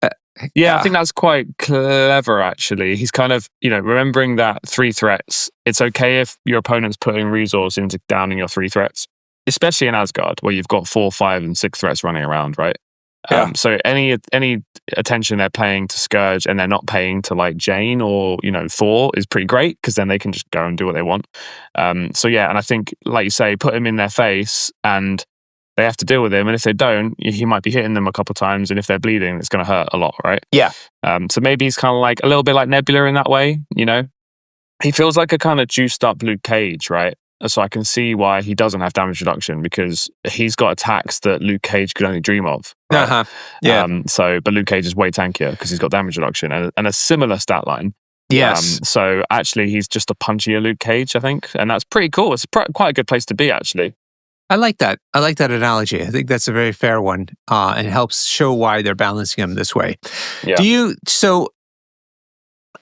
B: I think that's quite clever, actually. He's kind of, remembering that 3 threats. It's okay if your opponent's putting resource into downing your 3 threats, especially in Asgard, where you've got 4, 5, and 6 threats running around, right? Yeah. So any attention they're paying to Skurge and they're not paying to like Jane or Thor is pretty great, because then they can just go and do what they want. And I think, like you say, put him in their face and they have to deal with him. And if they don't, he might be hitting them a couple of times, and if they're bleeding, it's going to hurt a lot, right?
A: Yeah.
B: So maybe he's kind of like a little bit like Nebula in that way. He feels like a kind of juiced up Luke Cage, right? So I can see why he doesn't have damage reduction, because he's got attacks that Luke Cage could only dream of. Right?
A: Yeah.
B: But Luke Cage is way tankier because he's got damage reduction and a similar stat line.
A: Yes.
B: So actually, he's just a punchier Luke Cage, I think, and that's pretty cool. It's quite a good place to be, actually.
A: I like that. I like that analogy. I think that's a very fair one, and helps show why they're balancing him this way. Yeah. So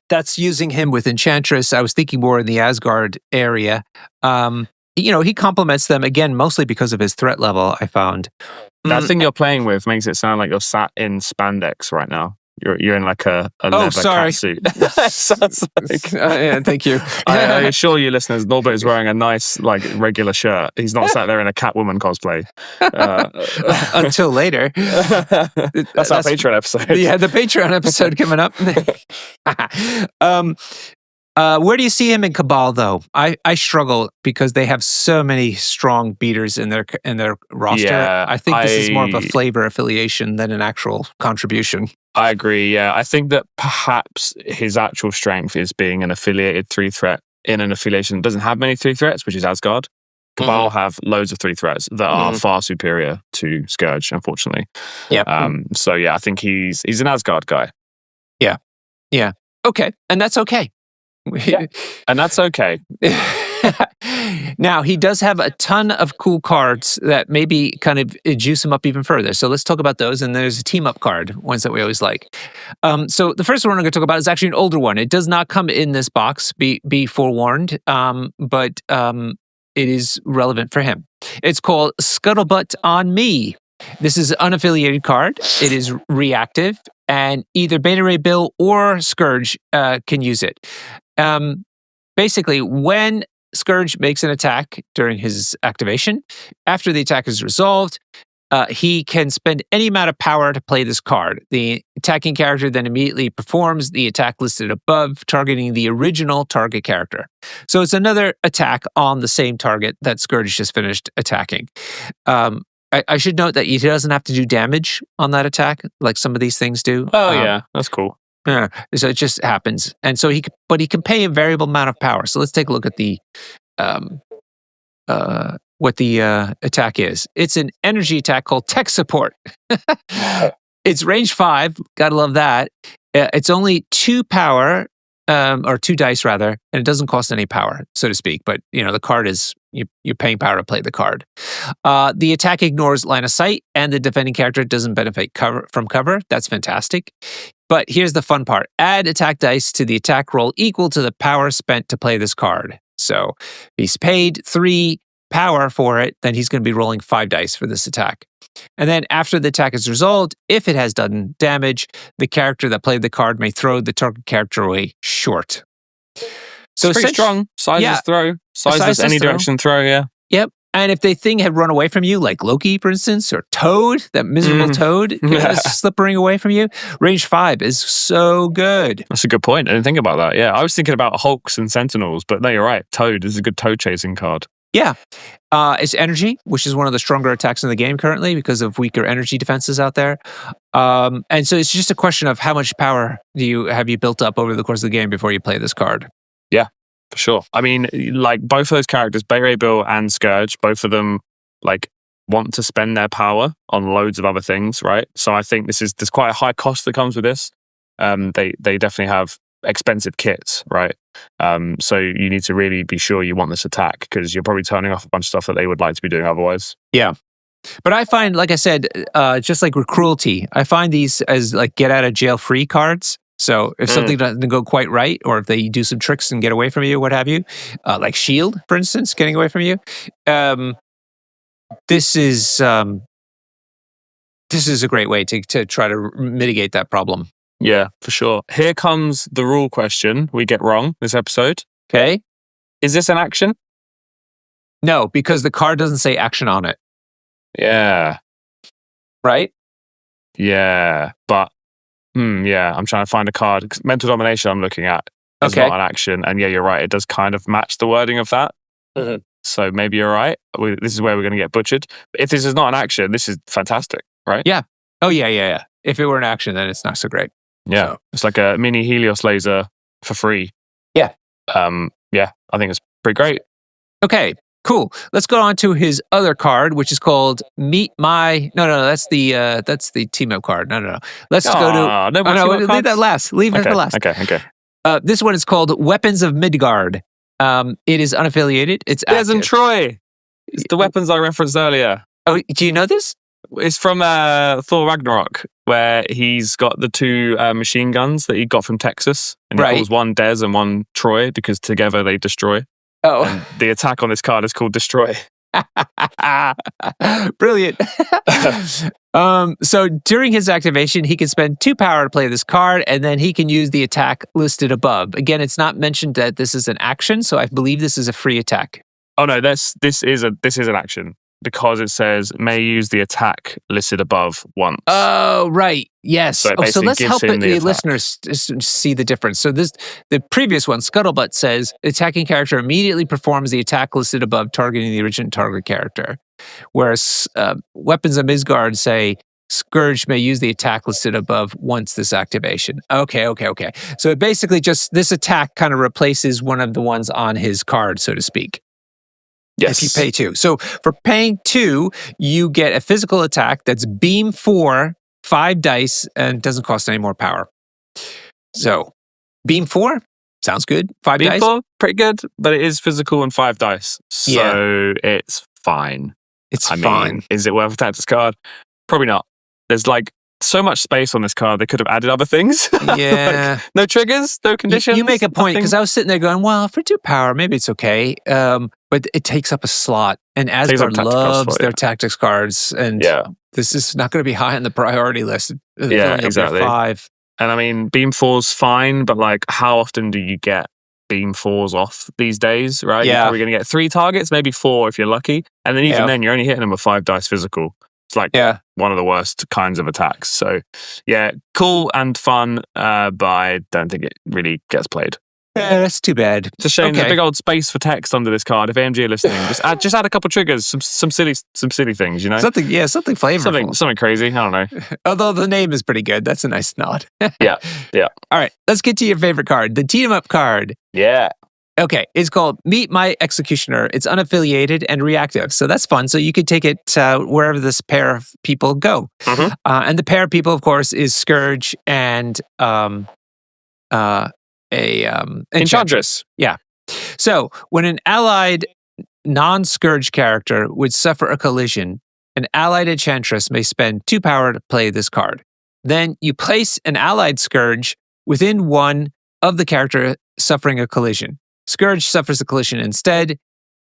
A: that's using him with Enchantress. I was thinking more in the Asgard area. He complements them, again, mostly because of his threat level, I found.
B: That thing you're playing with makes it sound like you're sat in spandex right now. You're in like a leather catsuit. Sounds like...
A: yeah, thank you.
B: I assure you, listeners, Norbert is wearing a nice, like, regular shirt. He's not sat there in a Catwoman cosplay.
A: Until later.
B: That's our Patreon episode.
A: Yeah, the Patreon episode coming up. Where do you see him in Cabal, though? I struggle because they have so many strong beaters in their roster. Yeah, I think this is more of a flavor affiliation than an actual contribution.
B: I agree, yeah. I think that perhaps his actual strength is being an affiliated 3-threat in an affiliation that doesn't have many 3 threats, which is Asgard. Cabal have loads of 3 threats that are far superior to Skurge, unfortunately.
A: Yeah.
B: I think he's an Asgard guy.
A: Yeah. Yeah. Okay. And that's okay.
B: Yeah. And that's okay.
A: Now, he does have a ton of cool cards that maybe kind of juice him up even further. So let's talk about those. And there's a team-up card, ones that we always like. So the first one I'm going to talk about is actually an older one. It does not come in this box, be forewarned, but it is relevant for him. It's called Scuttlebutt on Me. This is an unaffiliated card. It is reactive, and either Beta Ray Bill or Skurge can use it. Basically, when Skurge makes an attack during his activation, after the attack is resolved, he can spend any amount of power to play this card. The attacking character then immediately performs the attack listed above, targeting the original target character. So it's another attack on the same target that Skurge just finished attacking. I should note that he doesn't have to do damage on that attack like some of these things do.
B: Oh, yeah, that's cool.
A: Yeah, so it just happens, and so he can pay a variable amount of power. So let's take a look at the what the attack is. It's an energy attack called Tech Support. It's range 5. Gotta love that. It's only 2 power, or 2 dice rather, and it doesn't cost any power, so to speak. But the card is you're paying power to play the card. The attack ignores line of sight, and the defending character doesn't benefit from cover. That's fantastic. But here's the fun part. Add attack dice to the attack roll equal to the power spent to play this card. So if he's paid 3 power for it, then he's going to be rolling 5 dice for this attack. And then after the attack is resolved, if it has done damage, the character that played the card may throw the target character away short. So
B: it's pretty strong. Sizes throw. Sizes any direction throw, yeah.
A: Yep. And if the thing had run away from you, like Loki, for instance, or Toad, that miserable Toad, slippering away from you, range 5 is so good.
B: That's a good point. I didn't think about that. Yeah, I was thinking about Hulks and Sentinels, but no, you're right. Toad is a good Toad chasing card.
A: Yeah. It's energy, which is one of the stronger attacks in the game currently because of weaker energy defenses out there. And so it's just a question of how much power have you built up over the course of the game before you play this card.
B: Yeah, for sure. I mean, like both of those characters, Beret Bill and Skurge, both of them like want to spend their power on loads of other things, right? So I think there's quite a high cost that comes with this. They definitely have expensive kits, right? So you need to really be sure you want this attack because you're probably turning off a bunch of stuff that they would like to be doing otherwise.
A: Yeah. But I find, like I said, just like with Cruelty, I find these as like get out of jail free cards. So if something doesn't go quite right, or if they do some tricks and get away from you, what have you, like Shield, for instance, getting away from you, this is a great way to try to mitigate that problem.
B: Yeah, for sure. Here comes the rule question we get wrong this episode.
A: Okay.
B: Is this an action?
A: No, because the card doesn't say action on it.
B: Yeah.
A: Right?
B: Yeah. But, yeah, I'm trying to find a card. Mental Domination I'm looking at is not an action. And yeah, you're right. It does kind of match the wording of that. Mm-hmm. So maybe you're right. This is where we're going to get butchered. But if this is not an action, this is fantastic, right?
A: Yeah. Oh, yeah. If it were an action, then it's not so great.
B: Yeah. So. It's like a mini Helios laser for free.
A: Yeah.
B: Yeah, I think it's pretty great.
A: Okay, cool. Let's go on to his other card, which is called Meet My... No, that's the team-up card. No. Let's go to... Leave that last. Leave it for last.
B: Okay.
A: This one is called Weapons of Midgard. It is unaffiliated. It's
B: Des and Troy. It's the weapons I referenced earlier.
A: Oh, do you know this?
B: It's from Thor Ragnarok, where he's got the two machine guns that he got from Texas. And he calls one Des and one Troy because together they destroy.
A: Oh.
B: And the attack on this card is called Destroy.
A: Brilliant. So during his activation, he can spend 2 power to play this card, and then he can use the attack listed above. Again, it's not mentioned that this is an action, so I believe this is a free attack.
B: Oh no, this is an action. Because it says may use the attack listed above once.
A: Oh, right. Yes. So let's help the listeners see the difference. So the previous one, Scuttlebutt, says attacking character immediately performs the attack listed above, targeting the original target character. Whereas Weapons of Midgard say Skurge may use the attack listed above once this activation. Okay. So it basically just this attack kind of replaces one of the ones on his card, so to speak.
B: Yes.
A: If you pay 2. So for paying 2, you get a physical attack that's beam 4, 5 dice, and doesn't cost any more power. So beam 4 sounds good. 5 dice.
B: Beam 4, pretty good, but it is physical and 5 dice. So it's fine.
A: I mean,
B: is it worth a tactics card? Probably not. There's like so much space on this card. They could have added other things.
A: Yeah.
B: Like, no triggers, no conditions.
A: You make a point because I was sitting there going, well, for 2 power, maybe it's okay. But it takes up a slot. And Asgard loves their tactics cards. And this is not going to be high on the priority list.
B: Yeah, exactly.
A: 5.
B: And I mean, beam 4's fine, but like how often do you get beam 4s off these days, right? You're probably going to get 3 targets, maybe 4 if you're lucky. And then even then, you're only hitting them with 5 dice physical. It's like one of the worst kinds of attacks. So, yeah, cool and fun, but I don't think it really gets played.
A: Yeah, that's too bad.
B: It's a shame. There's a big old space for text under this card. If AMG are listening, just add a couple triggers, some silly things, you know?
A: Something flavorful.
B: Something crazy. I don't know.
A: Although the name is pretty good. That's a nice nod.
B: Yeah.
A: All right, let's get to your favorite card, the Team Up card.
B: Yeah.
A: Okay, it's called Meet My Executioner. It's unaffiliated and reactive, so that's fun. So you could take it wherever this pair of people go. Mm-hmm. And the pair of people, of course, is Skurge and Enchantress. Yeah. So when an allied non-Skurge character would suffer a collision, an allied Enchantress may spend 2 power to play this card. Then you place an allied Skurge within one of the character suffering a collision. Skurge suffers a collision instead,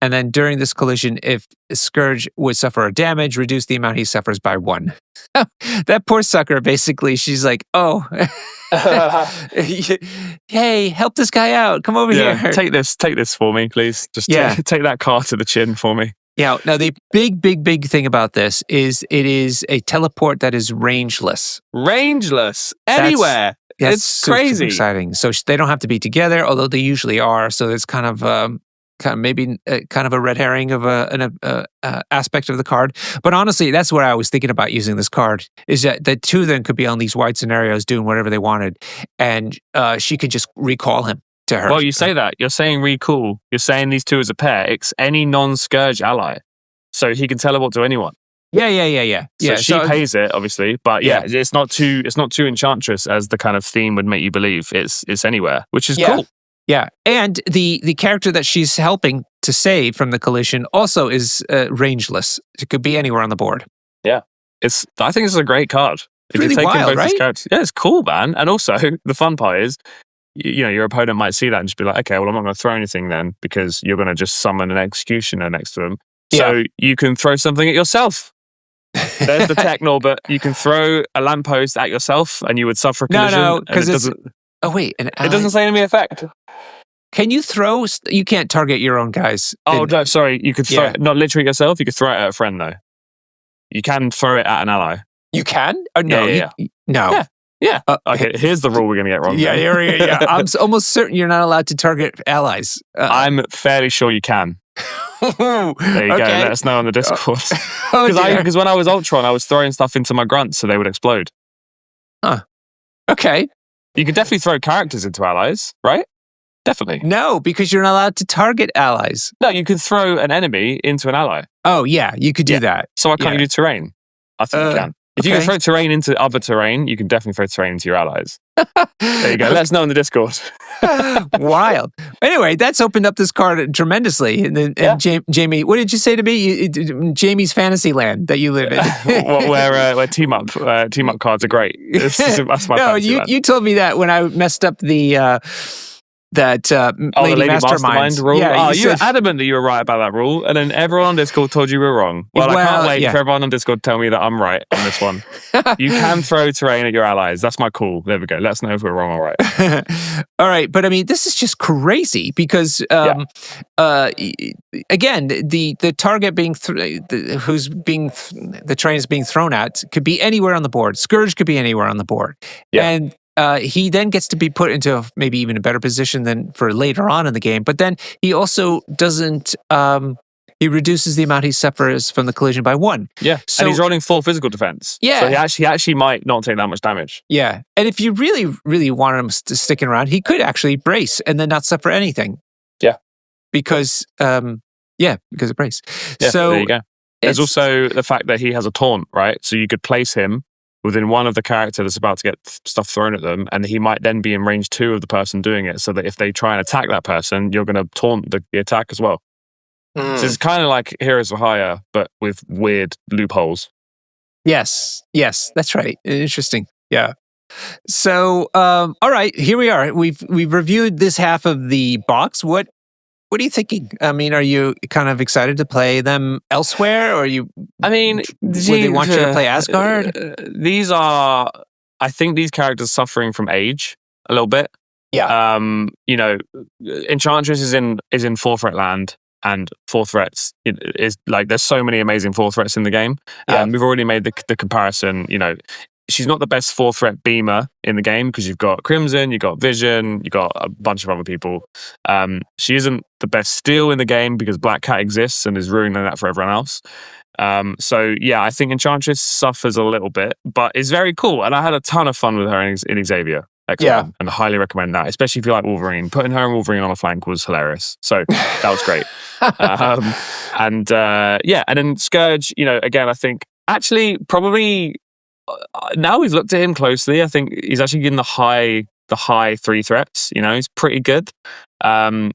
A: and then during this collision, if Skurge would suffer a damage, reduce the amount he suffers by 1. That poor sucker, basically, she's like, oh, hey, help this guy out. Come over here.
B: Take this for me, please. Just take that car to the chin for me.
A: Yeah. Now, the big thing about this is it is a teleport that is rangeless.
B: Rangeless anywhere.
A: That's
B: It's
A: super
B: crazy.
A: exciting. So they don't have to be together, although they usually are. So it's kind of maybe kind of a red herring of an aspect of the card. But honestly, that's what I was thinking about using this card, is that the two of them could be on these wide scenarios doing whatever they wanted, and she could just recall him to her.
B: Well, you say that. You're saying recall. You're saying these two as a pair. It's any non-Skurge ally. So he can teleport to anyone.
A: Yeah.
B: So she pays it, obviously. But it's not too Enchantress as the kind of theme would make you believe. It's anywhere, which is cool.
A: Yeah, and the character that she's helping to save from the collision also is rangeless. It could be anywhere on the board.
B: Yeah, I think it's a great card.
A: If really wild, right?
B: Yeah, it's cool, man. And also, the fun part is, your opponent might see that and just be like, okay, well, I'm not going to throw anything then, because you're going to just summon an executioner next to him. So you can throw something at yourself. There's the tech, Norbert. You can throw a lamppost at yourself and you would suffer a collision.
A: No, because it doesn't... Oh, wait.
B: It doesn't say enemy effect.
A: Can you throw... You can't target your own guys.
B: No, sorry. You could throw it, not literally yourself. You could throw it at a friend, though. You can throw it at an ally.
A: You can? Oh, no.
B: No. Yeah. Okay, here's the rule we're going to get wrong.
A: Yeah. I'm almost certain you're not allowed to target allies.
B: I'm fairly sure you can. There you go. Let us know on the Discord. Because when I was Ultron, I was throwing stuff into my grunts so they would explode.
A: Huh. Okay.
B: You could definitely throw characters into allies, right? Definitely.
A: No, because you're not allowed to target allies.
B: No, you can throw an enemy into an ally.
A: Oh, yeah, you could do that.
B: So why can't you do terrain? I think you can. If you can throw terrain into other terrain, you can definitely throw terrain into your allies. There you go. Let us know in the Discord.
A: Wild. Anyway, that's opened up this card tremendously. And Jamie, what did you say to me? Jamie's fantasy land that you live in.
B: where team up cards are great. That's my fantasy land.
A: You told me that when I messed up the Lady Mastermind
B: rule.
A: Yeah,
B: you were adamant that you were right about that rule, and then everyone on Discord told you we were wrong. Well, I can't wait for everyone on Discord to tell me that I'm right on this one. You can throw terrain at your allies. That's my call. There we go. Let us know if we're wrong or right.
A: All right, but I mean, this is just crazy because again, the target being the train is being thrown at could be anywhere on the board. Skurge could be anywhere on the board, and he then gets to be put into maybe even a better position than for later on in the game. But then he also doesn't. He reduces the amount he suffers from the collision by 1.
B: Yeah, so, and he's rolling 4 physical defense.
A: Yeah,
B: so he actually might not take that much damage.
A: Yeah, and if you really wanted him to stick around, he could actually brace and then not suffer anything.
B: Yeah,
A: because of brace.
B: Yeah,
A: so
B: there you go. There's also the fact that he has a taunt, right? So you could place him within one of the character that's about to get stuff thrown at them, and he might then be in range 2 of the person doing it, so that if they try and attack that person, you're going to taunt the attack as well. So it's kind of like Heroes for Hire, but with weird loopholes.
A: Yes, that's right. Interesting. Yeah. So, all right, here we are. We've reviewed this half of the box. What are you thinking? I mean, are you kind of excited to play them elsewhere, or are you? I mean, would they want you to play Asgard?
B: I think these characters suffering from age a little bit.
A: Yeah.
B: Enchantress is in 4-threat land. And 4 threats is like there's so many amazing 4 threats in the game. We've already made the comparison. She's not the best 4-threat beamer in the game because you've got Crimson, you've got Vision, you've got a bunch of other people. She isn't the best steal in the game because Black Cat exists and is ruining that for everyone else. I think Enchantress suffers a little bit, but it's very cool. And I had a ton of fun with her in Xavier. Excellent. And I highly recommend that, especially if you like Wolverine. Putting her and Wolverine on a flank was hilarious. So that was great. And then Skurge, again, I think actually probably now we've looked at him closely, I think he's actually getting the high 3 threats. He's pretty good. The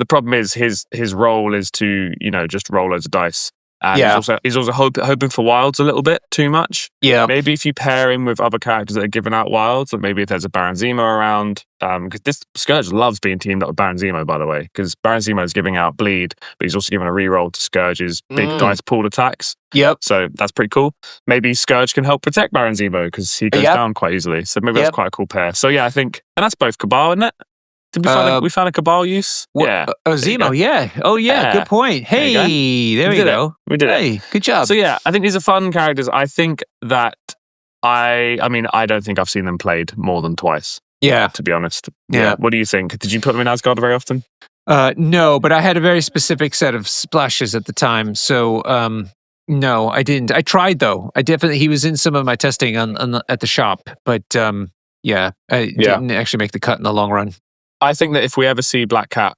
B: problem is his role is to, just roll loads of dice. And he's also hoping for wilds a little bit too much. Yeah. Maybe if you pair him with other characters that are giving out wilds, or maybe if there's a Baron Zemo around, because this Skurge loves being teamed up with Baron Zemo, by the way, because Baron Zemo is giving out bleed, but he's also giving a reroll to Skurge's big dice pooled attacks. Yep. So that's pretty cool. Maybe Skurge can help protect Baron Zemo because he goes down quite easily. So maybe that's quite a cool pair. So yeah, I think, and that's both Cabal, isn't it? Did we find a Cabal use? Yeah.
A: Zemo, yeah. Oh, yeah, good point. Hey, there we go.
B: We did it.
A: Hey, good job.
B: So, yeah, I think these are fun characters. I think that I don't think I've seen them played more than twice.
A: Yeah.
B: To be honest.
A: Yeah.
B: What do you think? Did you put them in Asgard very often?
A: No, but I had a very specific set of splashes at the time. So, no, I didn't. I tried, though. He was in some of my testing at the shop. But, I didn't actually make the cut in the long run.
B: I think that if we ever see Black Cat,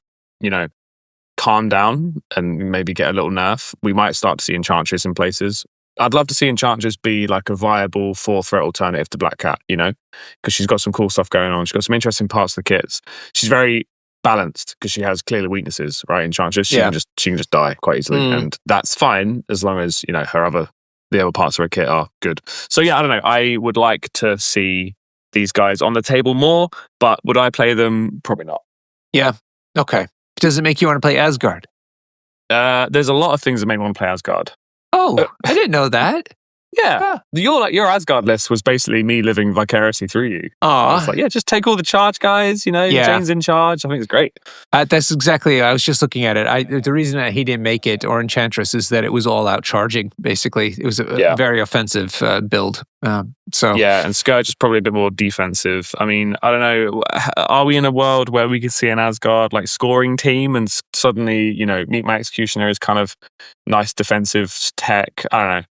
B: calm down and maybe get a little nerf, we might start to see Enchantress in places. I'd love to see Enchantress be like a viable 4-threat alternative to Black Cat, because she's got some cool stuff going on. She's got some interesting parts of the kits. She's very balanced because she has clearly weaknesses, right? Enchantress, she can just die quite easily, and that's fine as long as the other parts of her kit are good. So I don't know. I would like to see these guys on the table more, but would I play them? Probably not.
A: Yeah. Okay. Does it make you want to play Asgard?
B: There's a lot of things that make me want to play Asgard.
A: Oh, I didn't know that.
B: Yeah. Your Asgard list was basically me living vicariously through you.
A: Oh,
B: it's like, just take all the charge, guys. Jane's in charge. I think it's great.
A: That's exactly. I was just looking at it. The reason that he didn't make it, or Enchantress, is that it was all out charging. Basically, it was a very offensive build. And
B: Skurge is probably a bit more defensive. I mean, I don't know. Are we in a world where we could see an Asgard scoring team, and suddenly Meet My Executioner is kind of nice defensive tech? I don't know.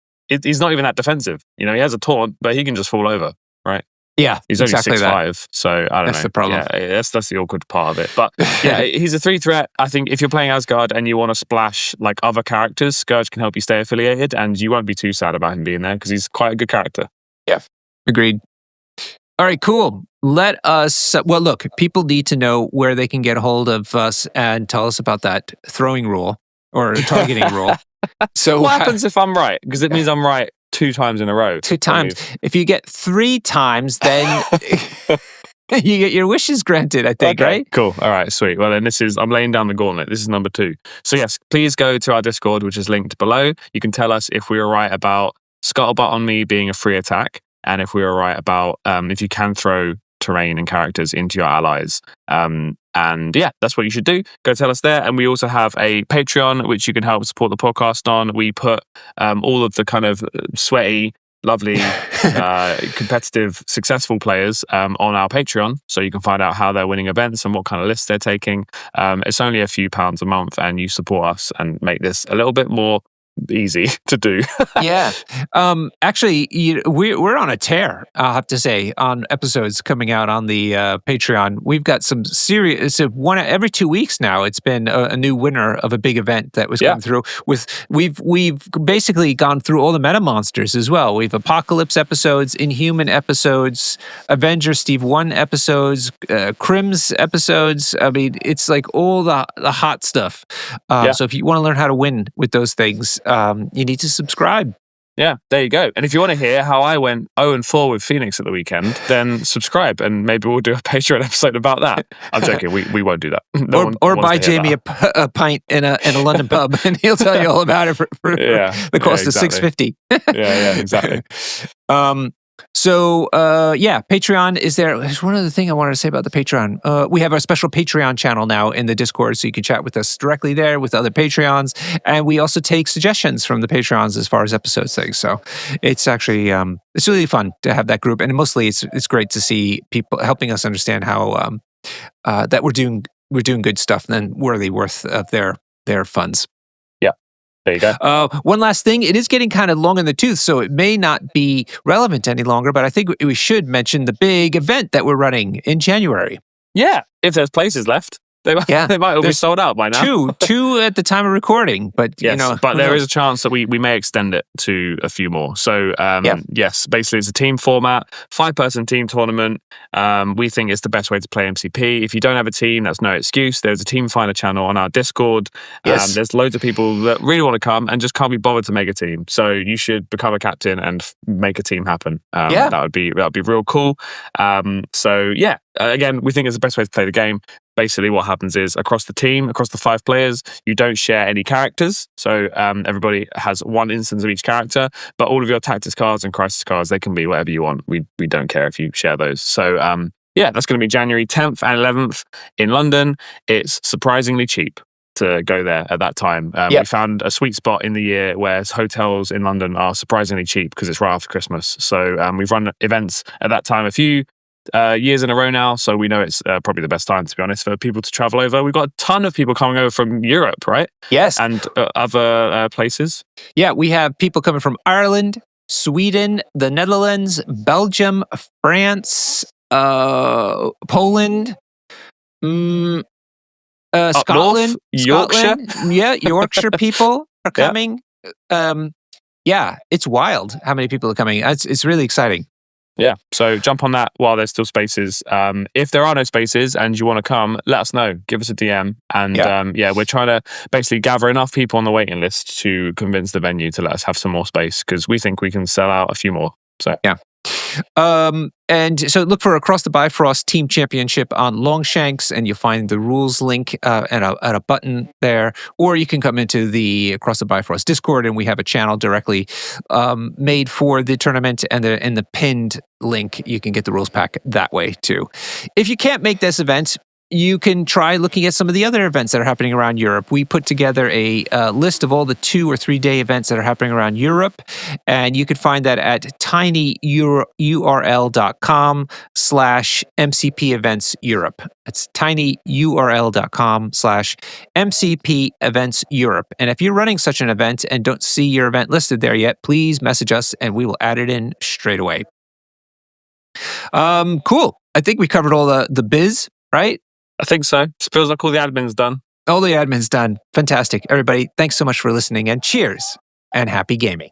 B: He's not even that defensive. He has a taunt, but he can just fall over, right?
A: Yeah,
B: he's only 6'5", so I don't know.
A: That's the problem.
B: Yeah, that's the awkward part of it. But he's a 3-threat. I think if you're playing Asgard and you want to splash other characters, Skurge can help you stay affiliated, and you won't be too sad about him being there because he's quite a good character.
A: Yeah, agreed. All right, cool. Let us. Well, look, people need to know where they can get a hold of us and tell us about that throwing rule or targeting rule. So
B: what happens if I'm right? Because it means I'm right 2 times in a row.
A: 2 times. If you get 3 times, then you get your wishes granted, I think, right?
B: Cool. All right, sweet. Well, then I'm laying down the gauntlet. This is number 2. So yes, please go to our Discord, which is linked below. You can tell us if we were right about Scuttlebutt on me being a free attack, and if we were right about if you can throw terrain and characters into your allies. And that's what you should do. Go tell us there. And we also have a Patreon, which you can help support the podcast on. We put all of the kind of sweaty, lovely, competitive, successful players on our Patreon. So you can find out how they're winning events and what kind of lists they're taking. It's only a few pounds a month, and you support us and make this a little bit more easy to do.
A: Yeah. Actually, we're on a tear, I'll have to say, on episodes coming out on the Patreon. We've got some serious, one every 2 weeks now. It's been a new winner of a big event that was coming through. We've basically gone through all the meta monsters as well. We've Apocalypse episodes, Inhuman episodes, Avenger Steve 1 episodes, Crims episodes. I mean, it's all the hot stuff. So if you want to learn how to win with those things, you need to subscribe.
B: Yeah, there you go. And if you want to hear how I went 0-4 with Phoenix at the weekend, then subscribe, and maybe we'll do a Patreon episode about that. I'm joking. We won't do that.
A: Or buy Jamie a pint in a London pub, and he'll tell you all about it for the cost of $6.50.
B: Yeah, exactly.
A: Patreon is there. There's one other thing I wanted to say about the Patreon. We have our special Patreon channel now in the Discord, so you can chat with us directly there with other Patreons, and we also take suggestions from the Patreons as far as episodes things. So it's actually it's really fun to have that group, and mostly it's great to see people helping us understand how that we're doing good stuff and worthy worth of their funds.
B: There you go.
A: One last thing. It is getting kind of long in the tooth, so it may not be relevant any longer, but I think we should mention the big event that we're running in January.
B: Yeah, if there's places left. They might all be sold out by now.
A: Two at the time of recording, but
B: but there is a chance that we may extend it to a few more. So yes, basically it's a team format, 5-person team tournament. We think it's the best way to play MCP. If you don't have a team, that's no excuse. There's a team finder channel on our Discord. There's loads of people that really want to come and just can't be bothered to make a team. So you should become a captain and make a team happen. That would be real cool. Again, we think it's the best way to play the game. Basically, what happens is across the team, across the 5 players, you don't share any characters. So everybody has 1 instance of each character, but all of your tactics cards and crisis cards, they can be whatever you want. We don't care if you share those. So Yeah, that's going to be January 10th and 11th in London. It's surprisingly cheap to go there at that time. We found a sweet spot in the year where hotels in London are surprisingly cheap because it's right after Christmas. So we've run events at that time a few years in a row now. So we know it's probably the best time, to be honest, for people to travel over. We've got a ton of people coming over from Europe, right?
A: Yes.
B: And other places.
A: Yeah, we have people coming from Ireland, Sweden, the Netherlands, Belgium, France, Poland, Scotland,
B: north, Yorkshire.
A: Yeah, Yorkshire people are coming. Yeah, it's wild how many people are coming. It's really exciting.
B: Yeah, so jump on that while there's still spaces. If there are no spaces and you want to come, let us know. Give us a DM. And we're trying to basically gather enough people on the waiting list to convince the venue to let us have some more space because we think we can sell out a few more. So
A: yeah. And so look for Across the Bifrost Team Championship on Longshanks, and you'll find the rules link at a button there. Or you can come into the Across the Bifrost Discord, and we have a channel directly made for the tournament, and in the pinned link, you can get the rules pack that way too. If you can't make this event, you can try looking at some of the other events that are happening around Europe. We put together a list of all the 2 or 3 day events that are happening around Europe, and you can find that at tinyurl.com/MCP Events Europe. That's tinyurl.com/MCP Events Europe. And if you're running such an event and don't see your event listed there yet, please message us and we will add it in straight away. Cool. I think we covered all the biz, right?
B: I think so. It feels like all the admin's done.
A: All the admin's done. Fantastic. Everybody, thanks so much for listening, and cheers and happy gaming.